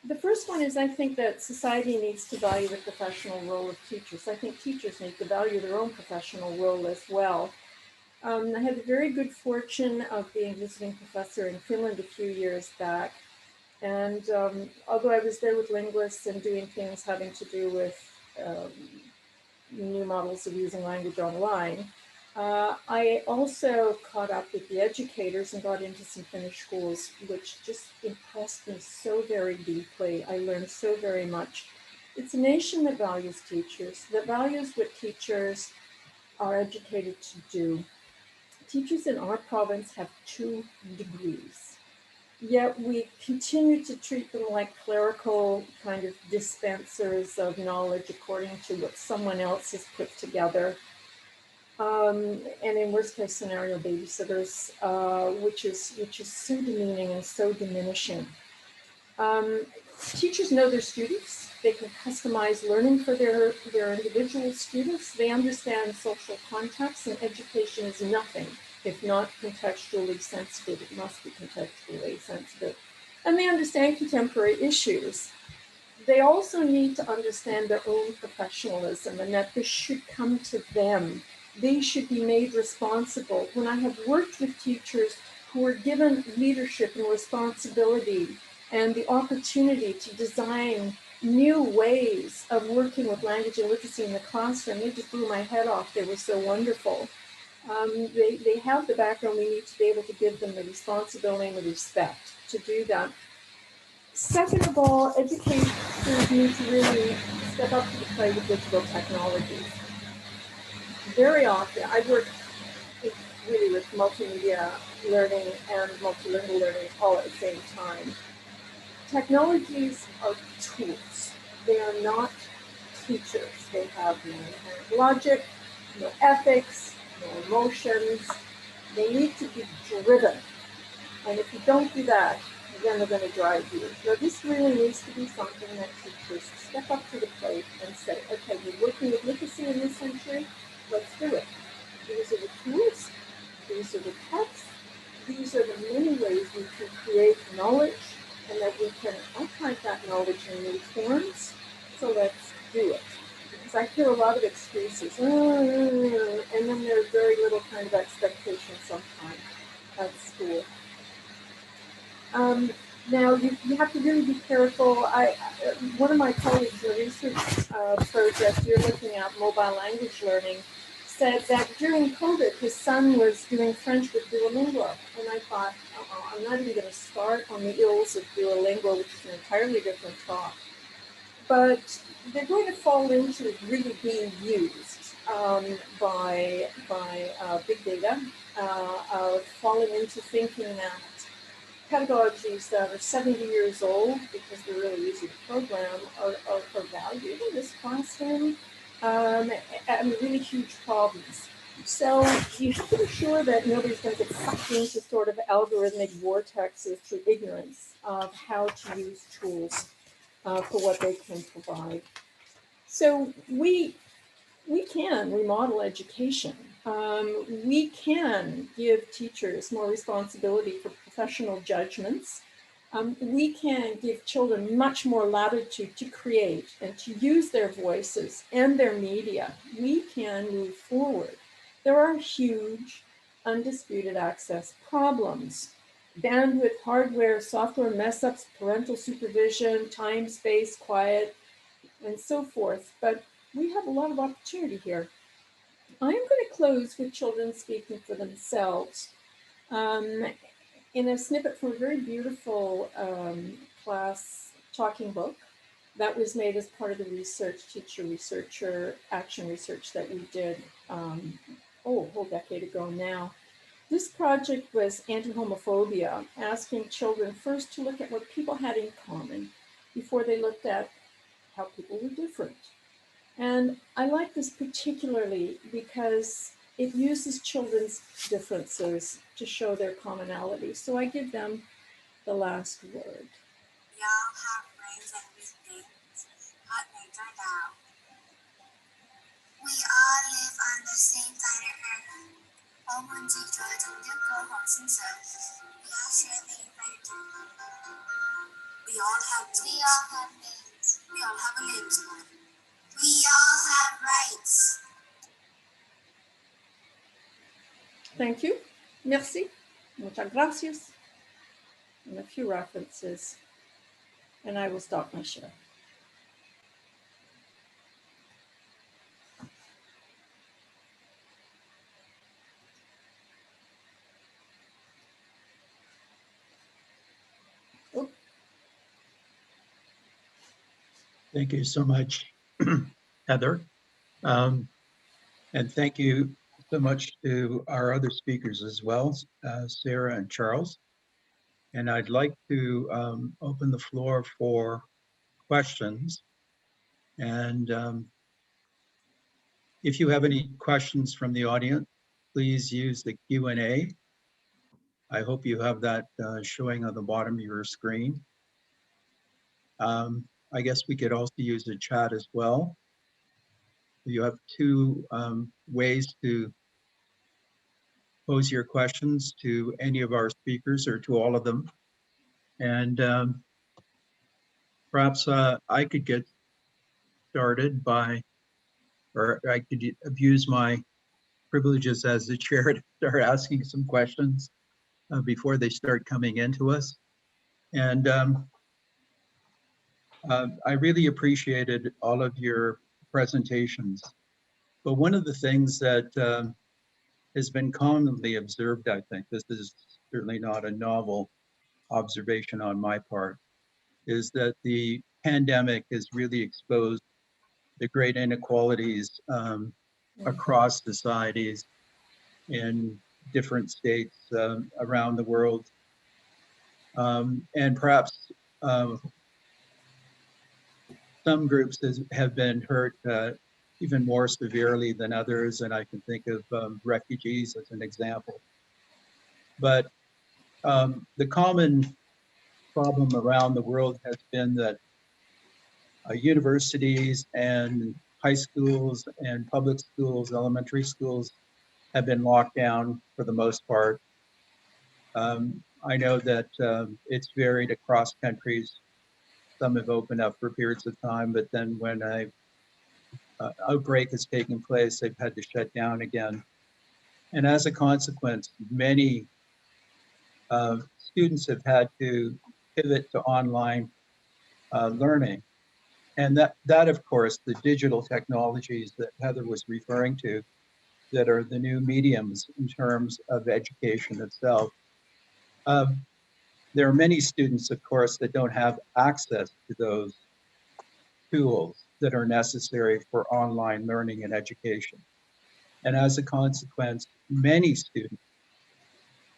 The first one is I think that society needs to value the professional role of teachers. I think teachers need to value their own professional role as well. I had the very good fortune of being visiting professor in Finland a few years back. And although I was there with linguists and doing things having to do with new models of using language online, I also caught up with the educators and got into some Finnish schools, which just impressed me so very deeply. I learned so very much. It's a nation that values teachers, that values what teachers are educated to do. Teachers in our province have 2 degrees, yet we continue to treat them like clerical kind of dispensers of knowledge according to what someone else has put together. And in worst case scenario, babysitters, which is so demeaning and so diminishing. Teachers know their students. They can customize learning for their individual students. They understand social context, and education is nothing if not contextually sensitive. It must be contextually sensitive. And they understand contemporary issues. They also need to understand their own professionalism and that this should come to them. They should be made responsible. When I have worked with teachers who were given leadership and responsibility and the opportunity to design new ways of working with language and literacy in the classroom, they just blew my head off. They were so wonderful. They have the background. We need to be able to give them the responsibility and the respect to do that. Second of all, educators need to really step up to the plate with digital technologies. Very often, I work really with multimedia learning and multilingual learning all at the same time. Technologies are tools. They are not teachers. They have no inherent logic, no ethics, no emotions. They need to be driven. And if you don't do that, then they're going to drive you. So this really needs to be something that teachers step up to the plate and say, okay, we're working with literacy in this century, let's do it. These are the tools, these are the texts, these are the many ways we can create knowledge and that we can archive that knowledge in new forms. So let's do it. Because I hear a lot of excuses, and then there's very little kind of expectation sometimes at school. Now, you have to really be careful. One of my colleagues in a research project, you're looking at mobile language learning, said that during COVID, his son was doing French with Duolingo. And I thought, I'm not even going to start on the ills of Duolingo, which is an entirely different talk. but they're going to fall into really being used by big data, falling into thinking that pedagogies that are 70 years old, because they're really easy to program, are valued in this classroom, and really huge problems. So you have to be sure that nobody's going to get sucked into sort of algorithmic vortexes through ignorance of how to use tools for what they can provide. So we can remodel education. We can give teachers more responsibility for professional judgments. We can give children much more latitude to create and to use their voices and their media. We can move forward. There are huge, undisputed access problems. Bandwidth, hardware, software mess-ups, parental supervision, time, space, quiet, and so forth. But we have a lot of opportunity here. I'm going to close with children speaking for themselves. In a snippet from a very beautiful class talking book that was made as part of the research, teacher-researcher action research that we did, a whole decade ago now. This project was anti-homophobia, asking children first to look at what people had in common before they looked at how people were different. And I like this particularly because it uses children's differences to show their commonality. So I give them the last word. We all have brains and weekdays, hot nights are down. We all live on the same planet Earth. 我们记着曾经过往星辰 We are surely invented. We all have names. We all have limbs. We all have rights. Thank you. Merci. Muchas gracias. And a few references. And I will stop my share. Thank you so much, Heather. And thank you so much to our other speakers as well, Sarah and Charles. And I'd like to open the floor for questions. And if you have any questions from the audience, please use the Q&A. I hope you have that showing on the bottom of your screen. I guess we could also use the chat as well. You have two ways to pose your questions to any of our speakers or to all of them. And perhaps I could get started by, or I could abuse my privileges as the chair to start asking some questions before they start coming into us. And I really appreciated all of your presentations. But one of the things that has been commonly observed, I think, this is certainly not a novel observation on my part, is that the pandemic has really exposed the great inequalities across societies in different states around the world. And perhaps some groups have been hurt even more severely than others, and I can think of refugees as an example. But the common problem around the world has been that universities and high schools and public schools, elementary schools have been locked down for the most part. I know that it's varied across countries. Some have opened up for periods of time, but then when an outbreak has taken place, they've had to shut down again. And as a consequence, many students have had to pivot to online learning. And that, of course, the digital technologies that Heather was referring to, that are the new mediums in terms of education itself. There are many students, of course, that don't have access to those tools that are necessary for online learning and education. And as a consequence, many students,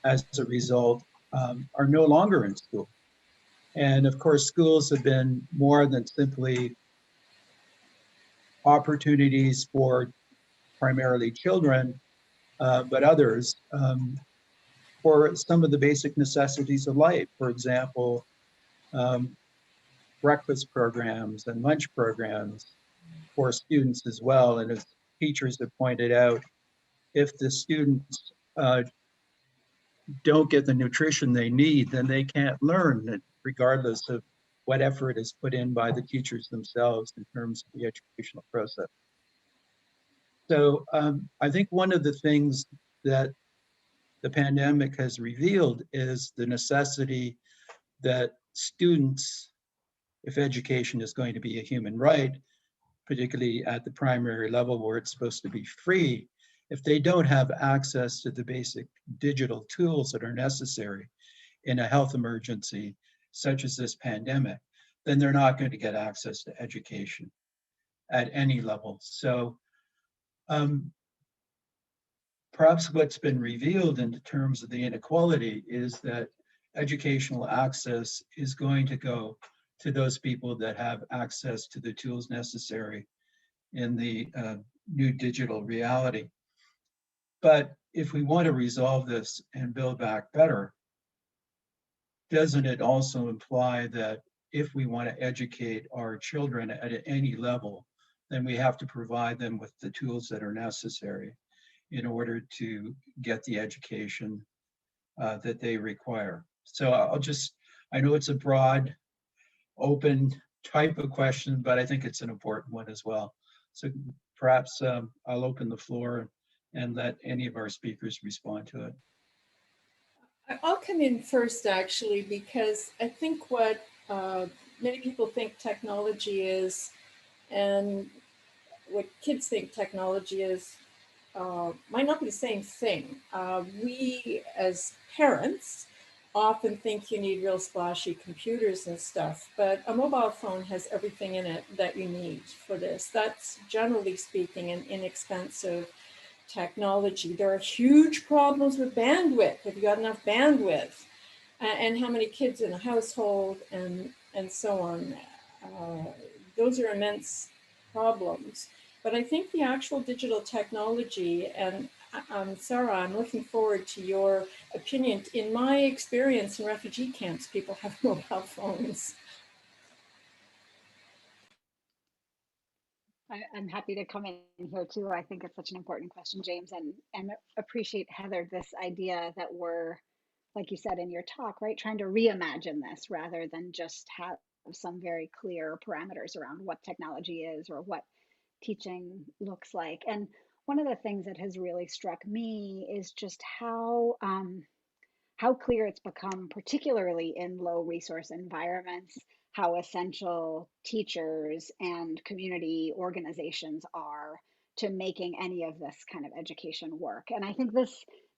as a result, are no longer in school. And of course, schools have been more than simply opportunities for primarily children, but others, for some of the basic necessities of life. For example, um, breakfast programs and lunch programs for students as well. And as teachers have pointed out, if the students don't get the nutrition they need, then they can't learn, regardless of what effort is put in by the teachers themselves in terms of the educational process. So I think one of the things that the pandemic has revealed is the necessity that students, if education is going to be a human right, particularly at the primary level where it's supposed to be free, if they don't have access to the basic digital tools that are necessary in a health emergency such as this pandemic, then they're not going to get access to education at any level. So perhaps what's been revealed in terms of the inequality is that educational access is going to go to those people that have access to the tools necessary in the new digital reality. But if we want to resolve this and build back better, doesn't it also imply that if we want to educate our children at any level, then we have to provide them with the tools that are necessary in order to get the education that they require? So I know it's a broad, open type of question, but I think it's an important one as well. So perhaps I'll open the floor and let any of our speakers respond to it. I'll come in first, actually, because I think what many people think technology is, and what kids think technology is, might not be the same thing. We, as parents, often think you need real splashy computers and stuff, but a mobile phone has everything in it that you need for this. That's, generally speaking, an inexpensive technology. There are huge problems with bandwidth. Have you got enough bandwidth? And how many kids in a household, and so on. Those are immense problems. But I think the actual digital technology, and Sarah, I'm looking forward to your opinion. In my experience in refugee camps, people have mobile phones. I'm happy to come in here too. I think it's such an important question, James, and appreciate, Heather, this idea that we're, like you said in your talk, right, trying to reimagine this rather than just have some very clear parameters around what technology is or what teaching looks like. And one of the things that has really struck me is just how clear it's become, particularly in low resource environments, how essential teachers and community organizations are to making any of this kind of education work. And I think this,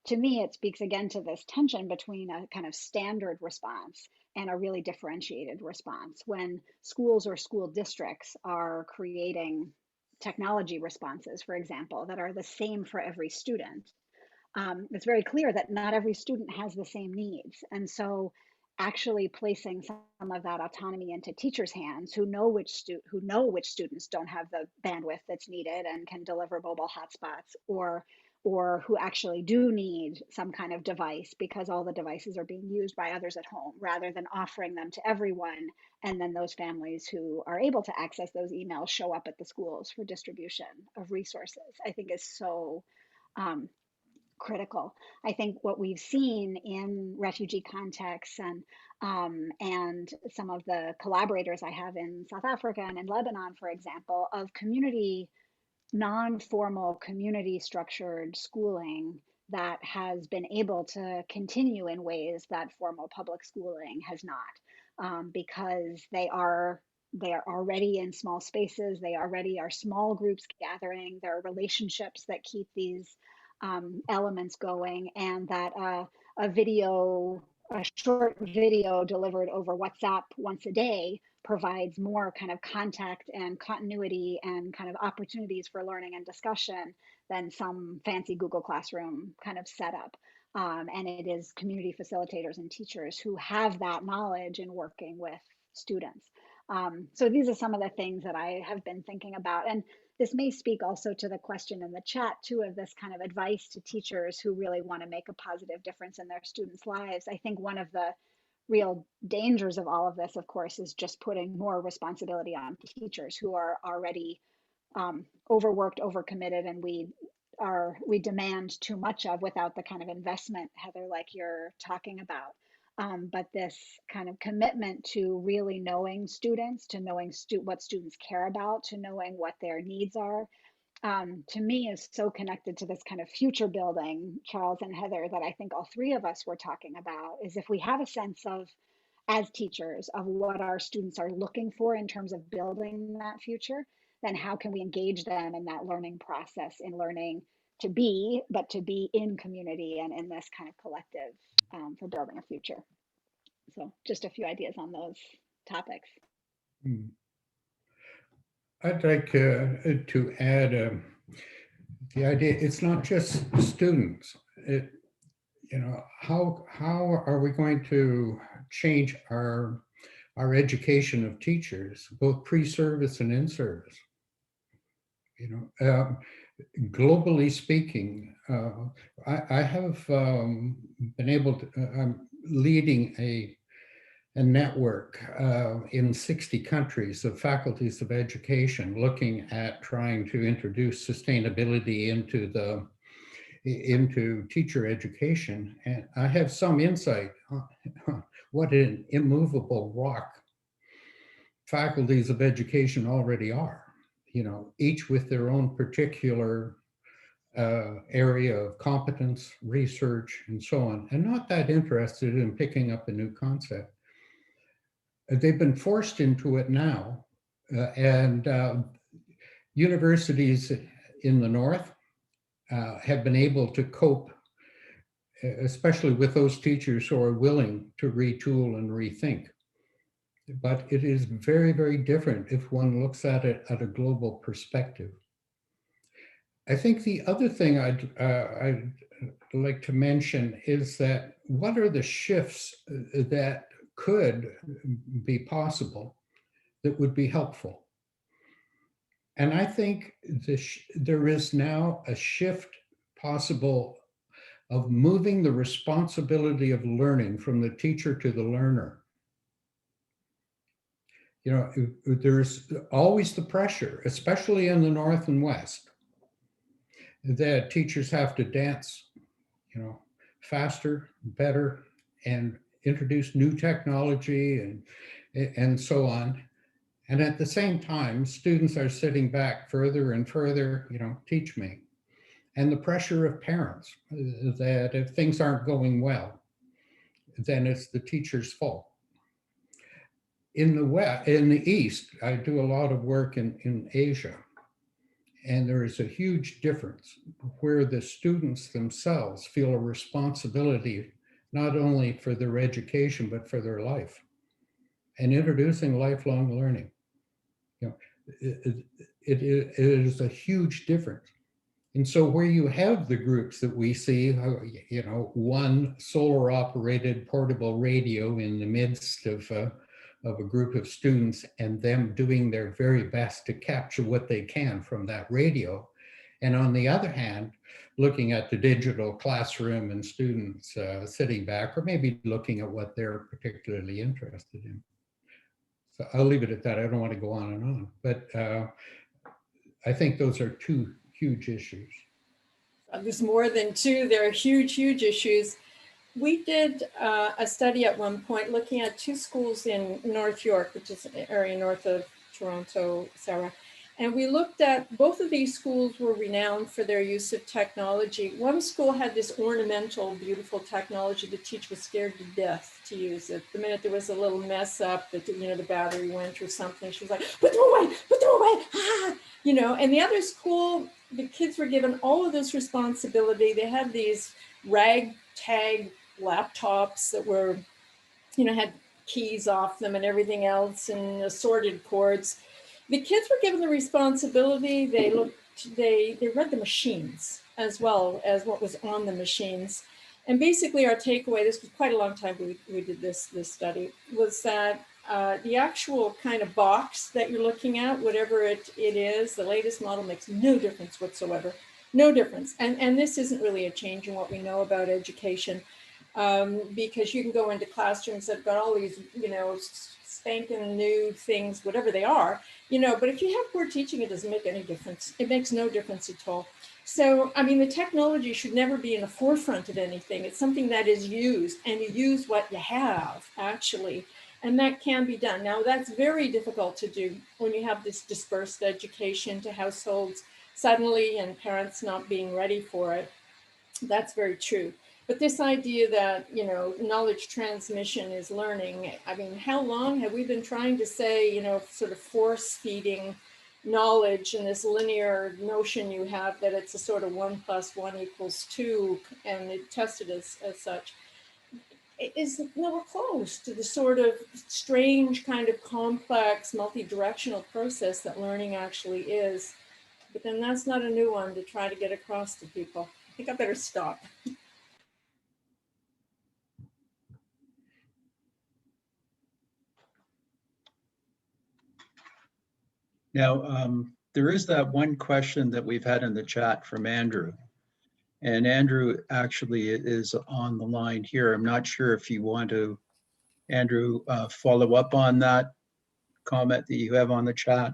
to me, it speaks again to this tension between a kind of standard response and a really differentiated response. When schools or school districts are creating technology responses, for example, that are the same for every student, it's very clear that not every student has the same needs. And so actually placing some of that autonomy into teachers' hands who know which students don't have the bandwidth that's needed and can deliver mobile hotspots, or who actually do need some kind of device because all the devices are being used by others at home, rather than offering them to everyone. And then those families who are able to access those emails show up at the schools for distribution of resources, I think is so critical. I think what we've seen in refugee contexts and some of the collaborators I have in South Africa and in Lebanon, for example, of community, non-formal community structured schooling that has been able to continue in ways that formal public schooling has not, because they are already in small spaces. They already are small groups gathering. There are relationships that keep these elements going, and that a video a short video delivered over WhatsApp once a day provides more kind of contact and continuity and kind of opportunities for learning and discussion than some fancy Google Classroom kind of setup. And it is community facilitators and teachers who have that knowledge in working with students. So these are some of the things that I have been thinking about. And this may speak also to the question in the chat too, of this kind of advice to teachers who really want to make a positive difference in their students' lives. I think one of the real dangers of all of this, of course, is just putting more responsibility on teachers who are already overworked, overcommitted, and we demand too much of without the kind of investment, Heather, like you're talking about. But this kind of commitment to really knowing students, to knowing what students care about, to knowing what their needs are, to me is so connected to this kind of future building, Charles and Heather, that I think all three of us were talking about, is if we have a sense of, as teachers, of what our students are looking for in terms of building that future, then how can we engage them in that learning process, in learning to be, but to be in community and in this kind of collective for building a future. So just a few ideas on those topics. I'd like to add the idea, it's not just students. How are we going to change our education of teachers, both pre-service and in-service? Globally speaking, I have been able to, I'm leading a network in 60 countries of faculties of education looking at trying to introduce sustainability into teacher education. And I have some insight on what an immovable rock faculties of education already are, each with their own particular area of competence, research, and so on, and not that interested in picking up a new concept. They've been forced into it now, and universities in the North have been able to cope, especially with those teachers who are willing to retool and rethink. But it is very, very different if one looks at it at a global perspective. I think the other thing I'd like to mention is that what are the shifts that could be possible that would be helpful? And I think there is now a shift possible of moving the responsibility of learning from the teacher to the learner. There's always the pressure, especially in the North and West, that teachers have to dance, faster, better, and introduce new technology and so on. And at the same time, students are sitting back further and further, teach me. And the pressure of parents that if things aren't going well, then it's the teacher's fault. In the East, I do a lot of work in Asia. And there is a huge difference where the students themselves feel a responsibility, not only for their education, but for their life. And introducing lifelong learning. It is a huge difference. And so where you have the groups that we see, one solar operated portable radio in the midst of a group of students and them doing their very best to capture what they can from that radio. And on the other hand, looking at the digital classroom and students sitting back or maybe looking at what they're particularly interested in. So I'll leave it at that. I don't want to go on and on, but I think those are two huge issues. There's more than two. There are huge, huge issues. We did a study at one point looking at two schools in North York, which is an area north of Toronto, Sarah. And we looked at, both of these schools were renowned for their use of technology. One school had this ornamental, beautiful technology. The teacher was scared to death to use it. The minute there was a little mess up, that the battery went or something, she was like, put them away, ah! And the other school, the kids were given all of this responsibility. They had these ragtag laptops that were, you know, had keys off them and everything else and assorted cords. The kids were given the responsibility. They read the machines as well as what was on the machines. And basically our takeaway, this was quite a long time we did this study, was that the actual kind of box that you're looking at, whatever it is, the latest model makes no difference whatsoever. No difference. And this isn't really a change in what we know about education, because you can go into classrooms that have got all these, you know, spanking new things, whatever they are, you know, but if you have poor teaching, it doesn't make any difference. It makes no difference at all. So, I mean, the technology should never be in the forefront of anything. It's something that is used, and you use what you have, actually. And that can be done. Now, that's very difficult to do when you have this dispersed education to households suddenly and parents not being ready for it. That's very true. But this idea that, you know, knowledge transmission is learning, I mean, how long have we been trying to say, you know, sort of force feeding knowledge and this linear notion you have that it's a sort of 1 + 1 = 2, and it tested as such. It is nowhere close to the sort of strange kind of complex multi-directional process that learning actually is. But then that's not a new one to try to get across to people. I think I better stop. Now, there is that one question that we've had in the chat from Andrew. And Andrew actually is on the line here. I'm not sure if you want to, Andrew, follow up on that comment that you have on the chat,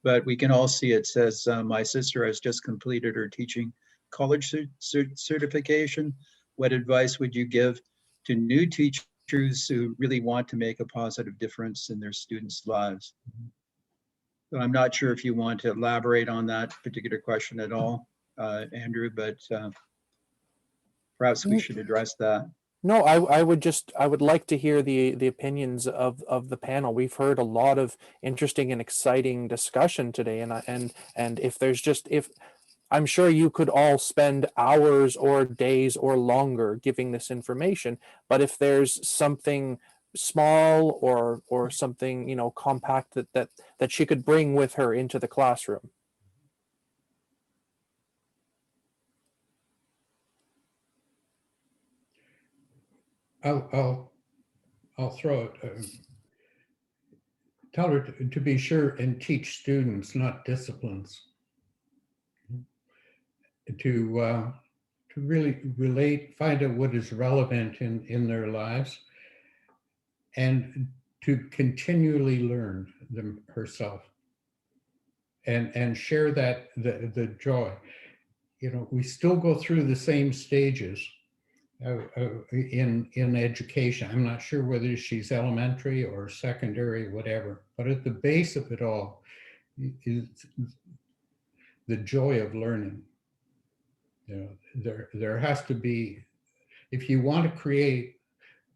but we can all see it says, my sister has just completed her teaching college certification. What advice would you give to new teachers who really want to make a positive difference in their students' lives? So I'm not sure if you want to elaborate on that particular question at all, Andrew, but perhaps we should address that. No, I would like to hear the opinions of the panel. We've heard a lot of interesting and exciting discussion today, and if I'm sure you could all spend hours or days or longer giving this information, but if there's something small or something, you know, compact that she could bring with her into the classroom. I'll throw it. Tell her to be sure and teach students, not disciplines. To really relate, find out what is relevant in their lives, and to continually learn them herself, and share that the joy. You know, we still go through the same stages in education. I'm not sure whether she's elementary or secondary, whatever, but at the base of it all is the joy of learning. You know, there has to be, if you want to create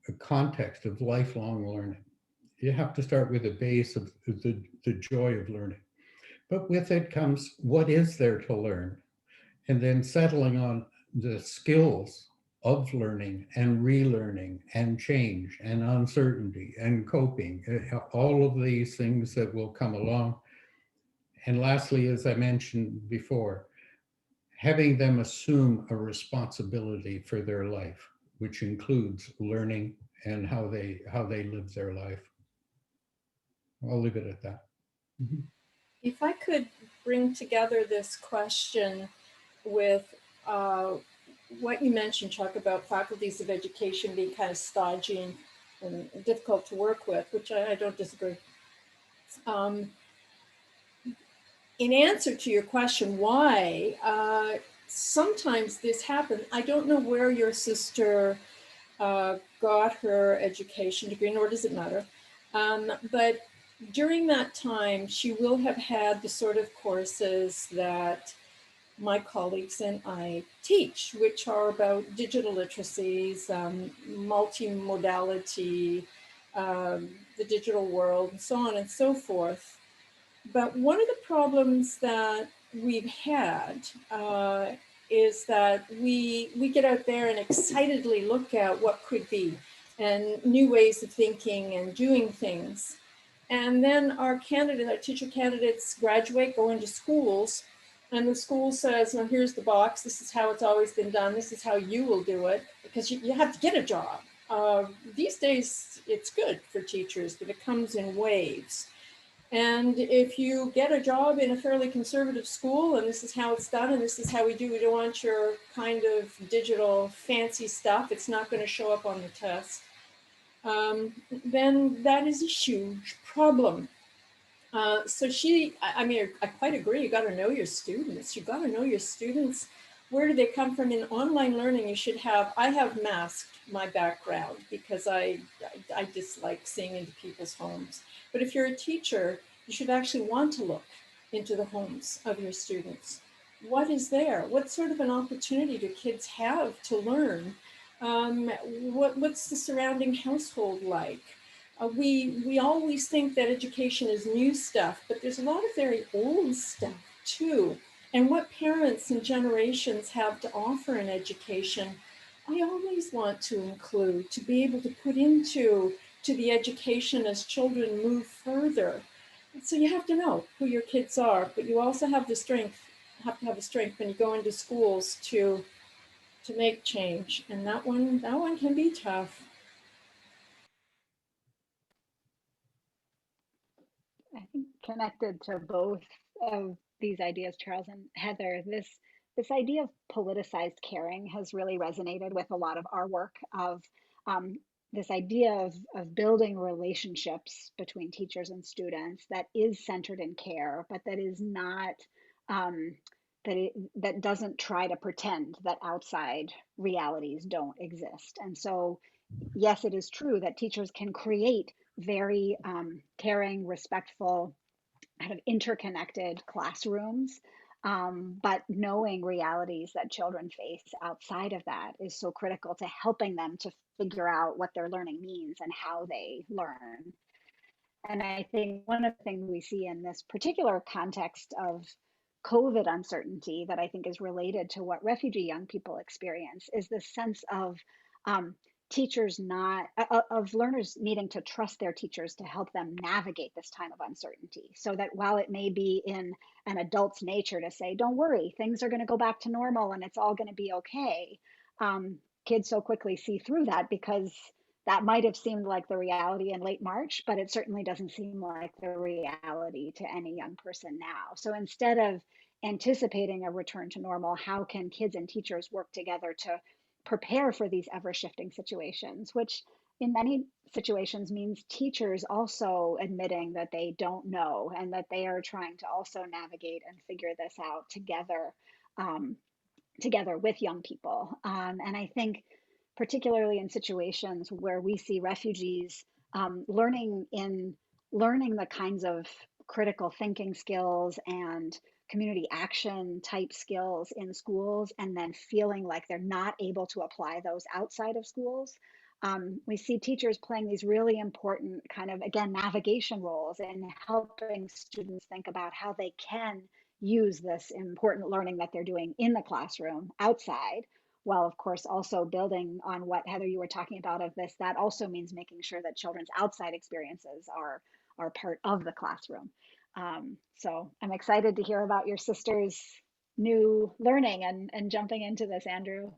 a context of lifelong learning, you have to start with the base of the joy of learning. But with it comes, what is there to learn? And then settling on the skills of learning and relearning and change and uncertainty and coping, all of these things that will come along. And lastly, as I mentioned before, having them assume a responsibility for their life, which includes learning and how they live their life. I'll leave it at that. Mm-hmm. If I could bring together this question with what you mentioned, Chuck, about faculties of education being kind of stodgy and difficult to work with, which I don't disagree. In answer to your question, why, sometimes this happens. I don't know where your sister got her education degree, nor does it matter. But during that time, she will have had the sort of courses that my colleagues and I teach, which are about digital literacies, multimodality, the digital world, and so on and so forth. But one of the problems that we've had is that we get out there and excitedly look at what could be and new ways of thinking and doing things. And then our teacher candidates graduate, go into schools, and the school says, "No, here's the box. This is how it's always been done. This is how you will do it," because you have to get a job. These days, it's good for teachers, but it comes in waves. And if you get a job in a fairly conservative school, and this is how it's done, and this is how we don't want your kind of digital fancy stuff, it's not going to show up on the test, then that is a huge problem. So I mean, I quite agree. You got to know your students. You got to know your students. Where do they come from? In online learning, I have masked my background because I dislike seeing into people's homes. But if you're a teacher, you should actually want to look into the homes of your students. What is there? What sort of an opportunity do kids have to learn? What's the surrounding household like? We always think that education is new stuff, but there's a lot of very old stuff too. And what parents and generations have to offer in education, I always want to include, to be able to put into the education as children move further. So you have to know who your kids are, but you also have the strength, when you go into schools to make change. And that one can be tough. I think connected to both of these ideas, Charles and Heather, this idea of politicized caring has really resonated with a lot of our work of this idea of building relationships between teachers and students that is centered in care, but that is not that doesn't try to pretend that outside realities don't exist. And so, yes, it is true that teachers can create very caring, respectful, kind of interconnected classrooms. But knowing realities that children face outside of that is so critical to helping them to figure out what their learning means and how they learn. And I think one of the things we see in this particular context of COVID uncertainty that I think is related to what refugee young people experience is this sense of teachers of learners needing to trust their teachers to help them navigate this time of uncertainty, so that while it may be in an adult's nature to say, don't worry, things are going to go back to normal and it's all going to be okay, kids so quickly see through that because that might have seemed like the reality in late March, but it certainly doesn't seem like the reality to any young person now. So instead of anticipating a return to normal, how can kids and teachers work together to prepare for these ever-shifting situations, which in many situations means teachers also admitting that they don't know and that they are trying to also navigate and figure this out together, together with young people. And I think particularly in situations where we see refugees learning the kinds of critical thinking skills and community action type skills in schools, and then feeling like they're not able to apply those outside of schools. We see teachers playing these really important kind of, again, navigation roles in helping students think about how they can use this important learning that they're doing in the classroom outside, while of course also building on what Heather, you were talking about of this. That also means making sure that children's outside experiences are part of the classroom. So I'm excited to hear about your sister's new learning and jumping into this, Andrew.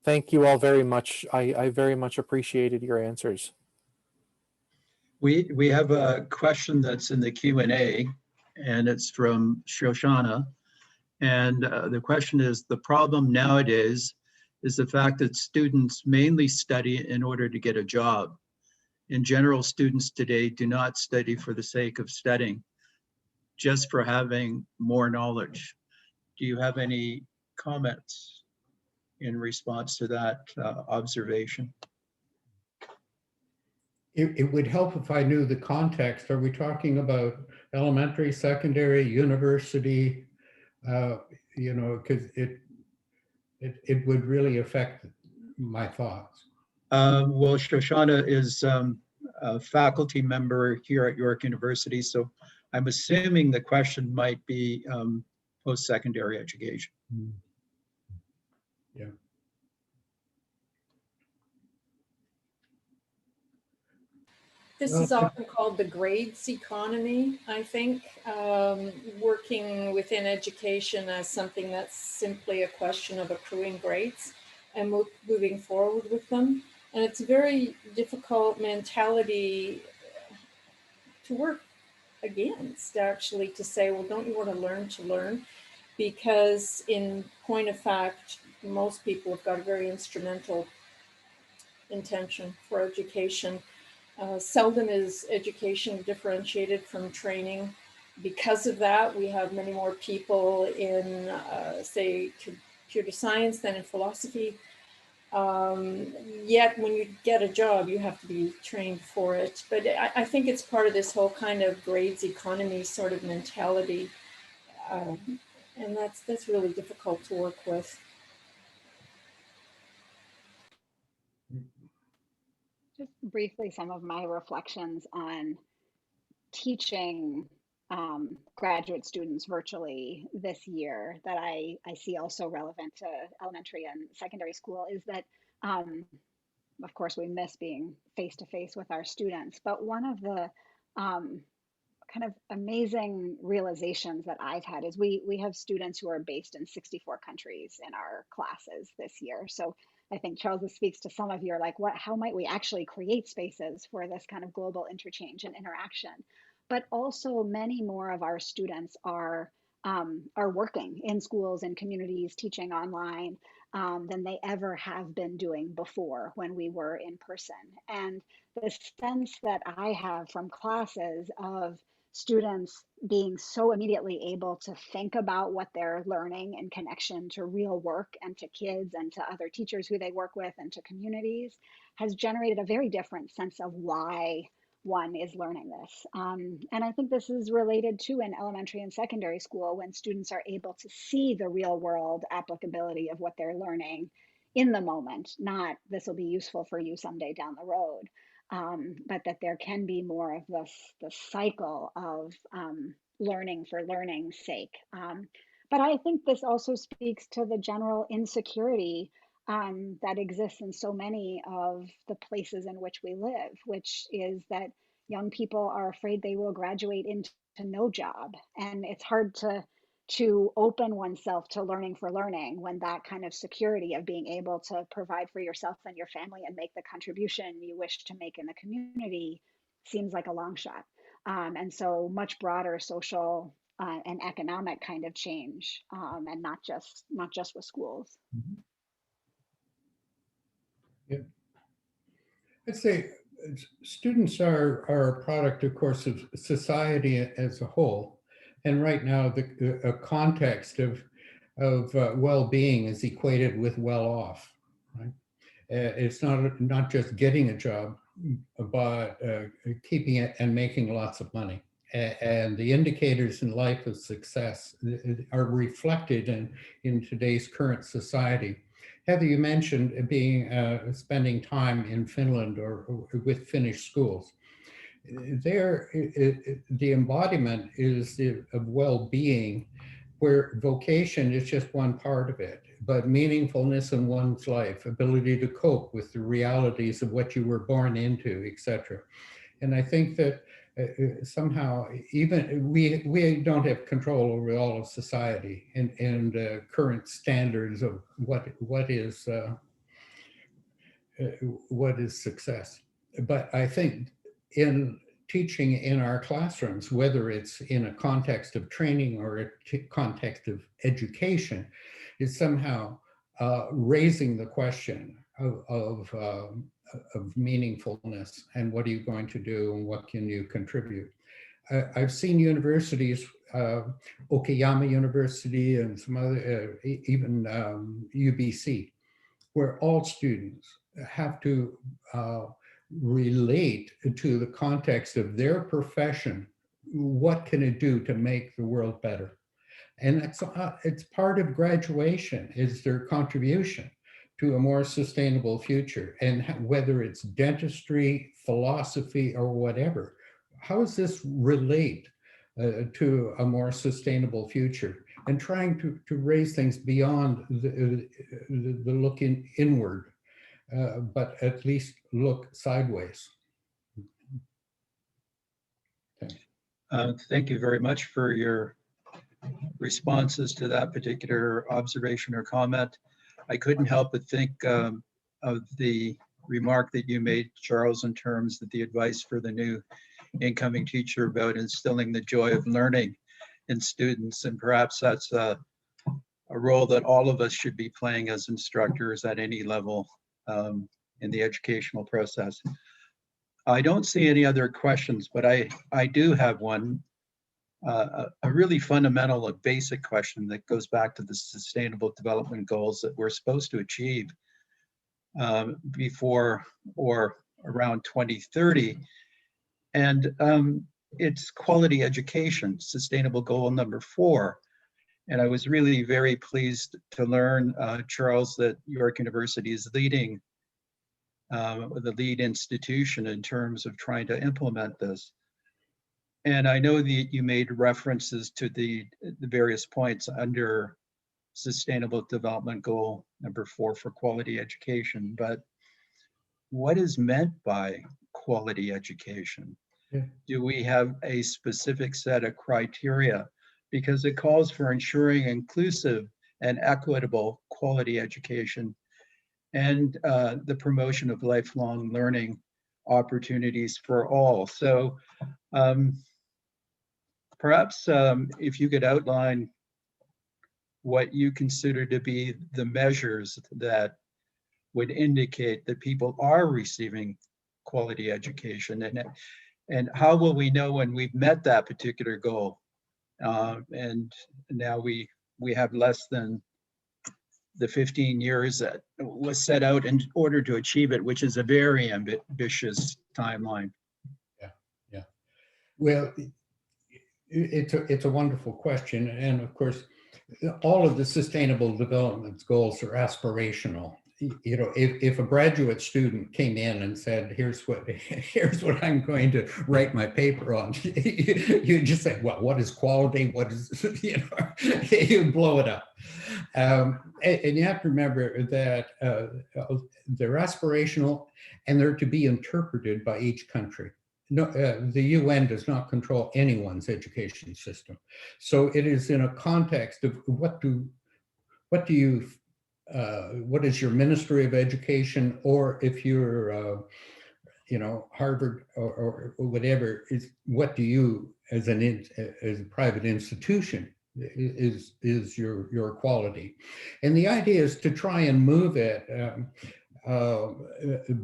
Thank you all very much. I very much appreciated your answers. We have a question that's in the Q&A, and it's from Shoshana. And the question is, the problem nowadays is the fact that students mainly study in order to get a job. In general, students today do not study for the sake of studying, just for having more knowledge. Do you have any comments in response to that observation? It would help if I knew the context. Are we talking about elementary, secondary, university? You know, because it would really affect my thoughts. Well, Shoshana is a faculty member here at York University, so I'm assuming the question might be post-secondary education. Mm. Yeah. This is often called the grades economy, I think, working within education as something that's simply a question of accruing grades and moving forward with them. And it's a very difficult mentality to work against, actually, to say, well, don't you want to learn? Because in point of fact, most people have got a very instrumental intention for education. Seldom is education differentiated from training. Because of that, we have many more people in, say, computer science than in philosophy. Yet when you get a job, you have to be trained for it. But I think it's part of this whole kind of grades economy sort of mentality. And that's really difficult to work with. Just briefly, some of my reflections on teaching graduate students virtually this year that I see also relevant to elementary and secondary school is that, of course, we miss being face to face with our students. But one of the kind of amazing realizations that I've had is we have students who are based in 64 countries in our classes this year. So I think, Charles, this speaks to some of your like, how might we actually create spaces for this kind of global interchange and interaction? But also many more of our students are working in schools and communities, teaching online than they ever have been doing before when we were in person. And the sense that I have from classes of students being so immediately able to think about what they're learning in connection to real work and to kids and to other teachers who they work with and to communities has generated a very different sense of why one is learning this. And I think this is related to in elementary and secondary school when students are able to see the real world applicability of what they're learning in the moment, not this will be useful for you someday down the road. But that there can be more of this cycle of learning for learning's sake. But I think this also speaks to the general insecurity that exists in so many of the places in which we live, which is that young people are afraid they will graduate into no job. And it's hard to open oneself to learning for learning when that kind of security of being able to provide for yourself and your family and make the contribution you wish to make in the community seems like a long shot. And so much broader social and economic kind of change, and not just with schools. Mhm. Yeah. I'd say students are a product, of course, of society as a whole. And right now, a context of well-being is equated with well-off. Right? It's not just getting a job, but keeping it and making lots of money. And the indicators in life of success are reflected in today's current society. Heather, you mentioned spending time in Finland or with Finnish schools. There, the embodiment is of well-being, where vocation is just one part of it, but meaningfulness in one's life, ability to cope with the realities of what you were born into, etc. And I think that somehow even we don't have control over all of society and current standards of what is success. But I think in teaching in our classrooms, whether it's in a context of training or a context of education, is somehow raising the question of meaningfulness and what are you going to do and what can you contribute. I've seen universities, Okayama University and some other, even UBC, where all students have to relate to the context of their profession. What can it do to make the world better? And it's part of graduation is their contribution to a more sustainable future. And whether it's dentistry, philosophy, or whatever, how does this relate to a more sustainable future? and trying to raise things beyond the looking inward, but at least look sideways. Thank you very much for your responses to that particular observation or comment. I couldn't help but think of the remark that you made, Charles, in terms of the advice for the new incoming teacher about instilling the joy of learning in students. And perhaps that's a role that all of us should be playing as instructors at any level in the educational process. I don't see any other questions, but I do have one, a really fundamental, a basic question that goes back to the Sustainable Development Goals that we're supposed to achieve before or around 2030. And it's quality education, sustainable goal number 4. And I was really very pleased to learn, Charles, that York University is leading the lead institution in terms of trying to implement this. And I know that you made references to the various points under Sustainable Development Goal number 4 for quality education, but what is meant by quality education? Yeah. Do we have a specific set of criteria? Because it calls for ensuring inclusive and equitable quality education and the promotion of lifelong learning opportunities for all. So perhaps if you could outline what you consider to be the measures that would indicate that people are receiving quality education, and how will we know when we've met that particular goal? And now we have less than the 15 years that was set out in order to achieve it, which is a very ambitious timeline. Yeah. Well, it's a wonderful question. And of course, all of the Sustainable Development Goals are aspirational. You know, if a graduate student came in and said, here's what I'm going to write my paper on, you just say, well, what is quality? What is, you know, you blow it up. And you have to remember that they're aspirational and they're to be interpreted by each country. No, the UN does not control anyone's education system. So it is in a context of what is your Ministry of Education, or if you're, you know, Harvard or whatever, is what do you as a private institution is your quality, and the idea is to try and move it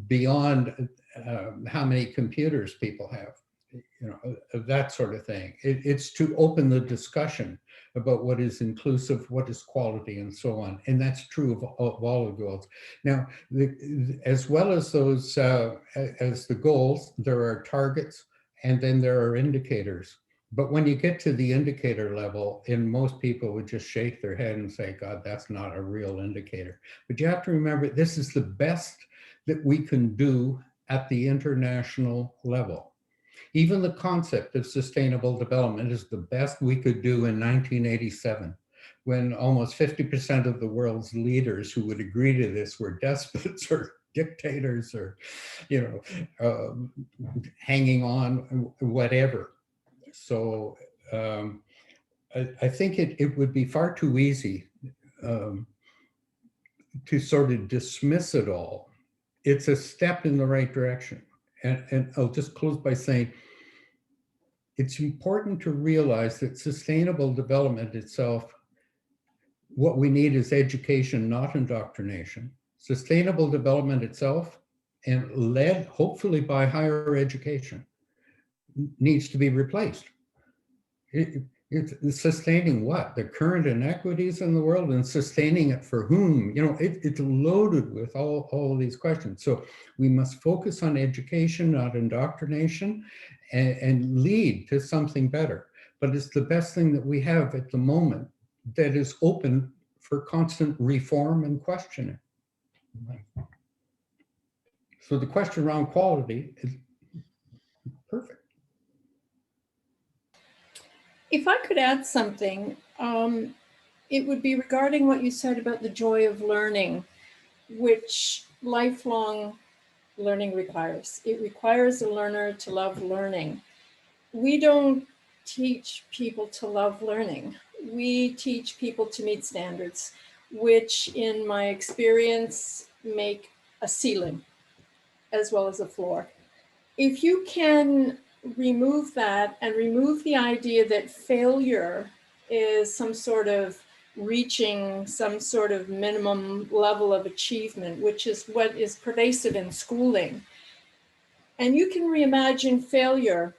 beyond how many computers people have, you know, that sort of thing. It's to open the discussion about what is inclusive, what is quality, and so on. And that's true of all of the goals. Now, as well as those, as the goals, there are targets, and then there are indicators. But when you get to the indicator level, and most people would just shake their head and say, God, that's not a real indicator. But you have to remember, this is the best that we can do at the international level. Even the concept of sustainable development is the best we could do in 1987, when almost 50% of the world's leaders who would agree to this were despots or dictators or, you know, hanging on, whatever. So I think it would be far too easy to sort of dismiss it all. It's a step in the right direction. And I'll just close by saying, it's important to realize that sustainable development itself, what we need is education, not indoctrination. Sustainable development itself, and led hopefully by higher education, needs to be replaced. It's sustaining what? The current inequities in the world, and sustaining it for whom? You know, it's loaded with all of these questions. So we must focus on education, not indoctrination, and lead to something better. But it's the best thing that we have at the moment that is open for constant reform and questioning. So the question around quality is perfect. If I could add something, it would be regarding what you said about the joy of learning, which lifelong learning requires. It requires a learner to love learning. We don't teach people to love learning. We teach people to meet standards, which in my experience make a ceiling as well as a floor. If you can remove that and remove the idea that failure is some sort of reaching some sort of minimum level of achievement, which is what is pervasive in schooling, and you can reimagine failure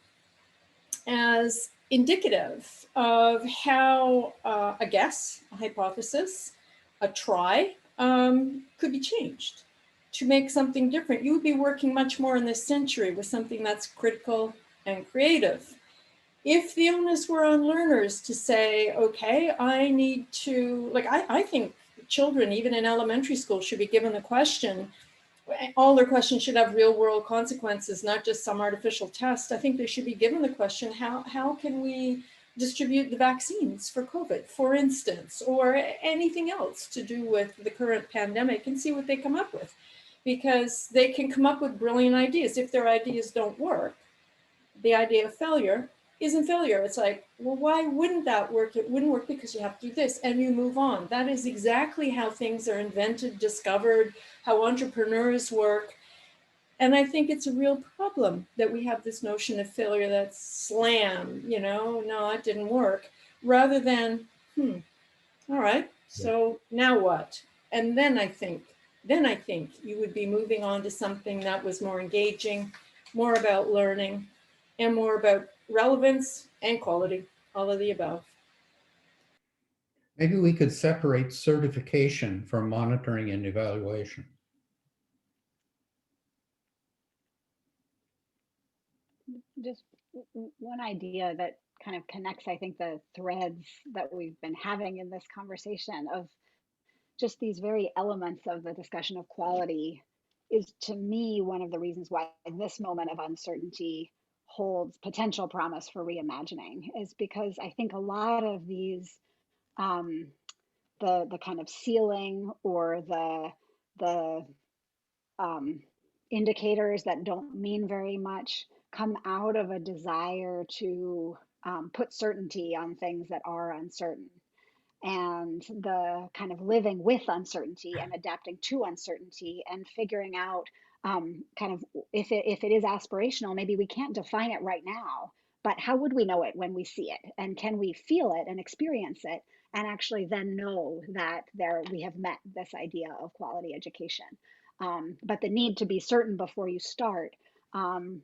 as indicative of how a guess, a hypothesis, a try could be changed to make something different. You would be working much more in this century with something that's critical and creative. If the onus were on learners to say, okay, I need to, like, I think children, even in elementary school, should be given the question, all their questions should have real world consequences, not just some artificial test. I think they should be given the question, how can we distribute the vaccines for COVID, for instance, or anything else to do with the current pandemic, and see what they come up with. Because they can come up with brilliant ideas. If their ideas don't work, the idea of failure isn't failure. It's like, well, why wouldn't that work? It wouldn't work because you have to do this, and you move on. That is exactly how things are invented, discovered, how entrepreneurs work. And I think it's a real problem that we have this notion of failure that's slam, no, it didn't work, rather than, all right, so now what? And then I think you would be moving on to something that was more engaging, more about learning, and more about relevance and quality, all of the above. Maybe we could separate certification from monitoring and evaluation. Just one idea that kind of connects, I think, the threads that we've been having in this conversation of just these very elements of the discussion of quality is, to me, one of the reasons why this moment of uncertainty holds potential promise for reimagining, is because I think a lot of these the kind of ceiling or the indicators that don't mean very much come out of a desire to put certainty on things that are uncertain, and the kind of living with uncertainty and adapting to uncertainty and figuring out kind of if it is aspirational, maybe we can't define it right now, but how would we know it when we see it, and can we feel it and experience it, and actually then know that we have met this idea of quality education. But the need to be certain before you start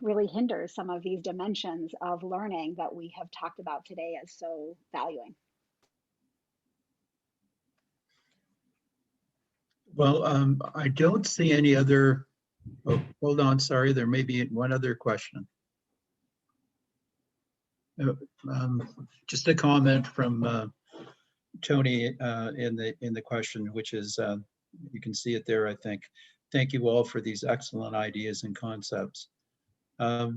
really hinders some of these dimensions of learning that we have talked about today as so valuing. Well, I don't see any other, oh, hold on, sorry, there may be one other question. Just a comment from Tony in the question, which is, you can see it there, I think. Thank you all for these excellent ideas and concepts. I'd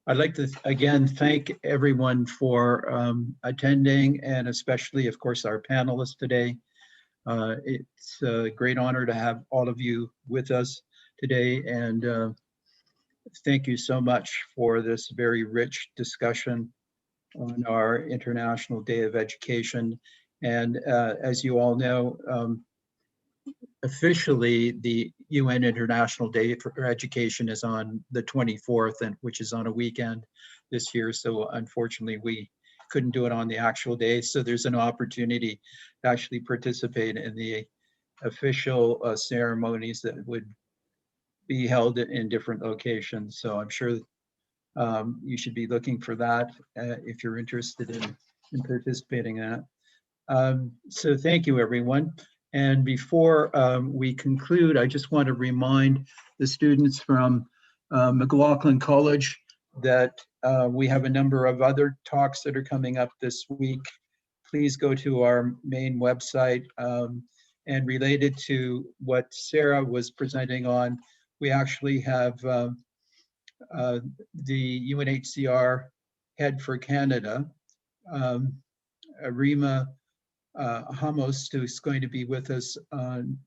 like to, again, thank everyone for attending, and especially, of course, our panelists today. It's a great honor to have all of you with us today, and thank you so much for this very rich discussion on our International Day of Education. And as you all know, officially the UN International Day for Education is on the 24th, and which is on a weekend this year. So unfortunately, we couldn't do it on the actual day. So there's an opportunity to actually participate in the official ceremonies that would be held in different locations. So I'm sure you should be looking for that if you're interested in participating in it. So thank you, everyone. And before we conclude, I just want to remind the students from McLaughlin College that we have a number of other talks that are coming up this week. Please go to our main website. And related to what Sarah was presenting on, we actually have the UNHCR head for Canada, Arima Hamos, who's going to be with us on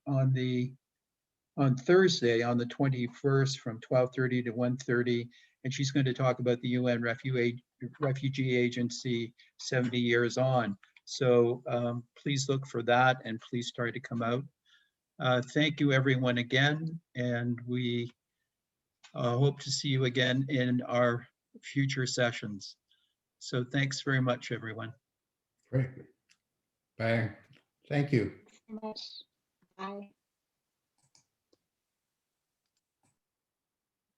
Thursday, on the 21st, from 12:30 to 1:30, and she's going to talk about the UN Refugee Agency 70 years on. So please look for that, and please try to come out. Thank you, everyone, again, and we hope to see you again in our future sessions. So thanks very much, everyone. Great. Bye. Thank you. So much. Bye.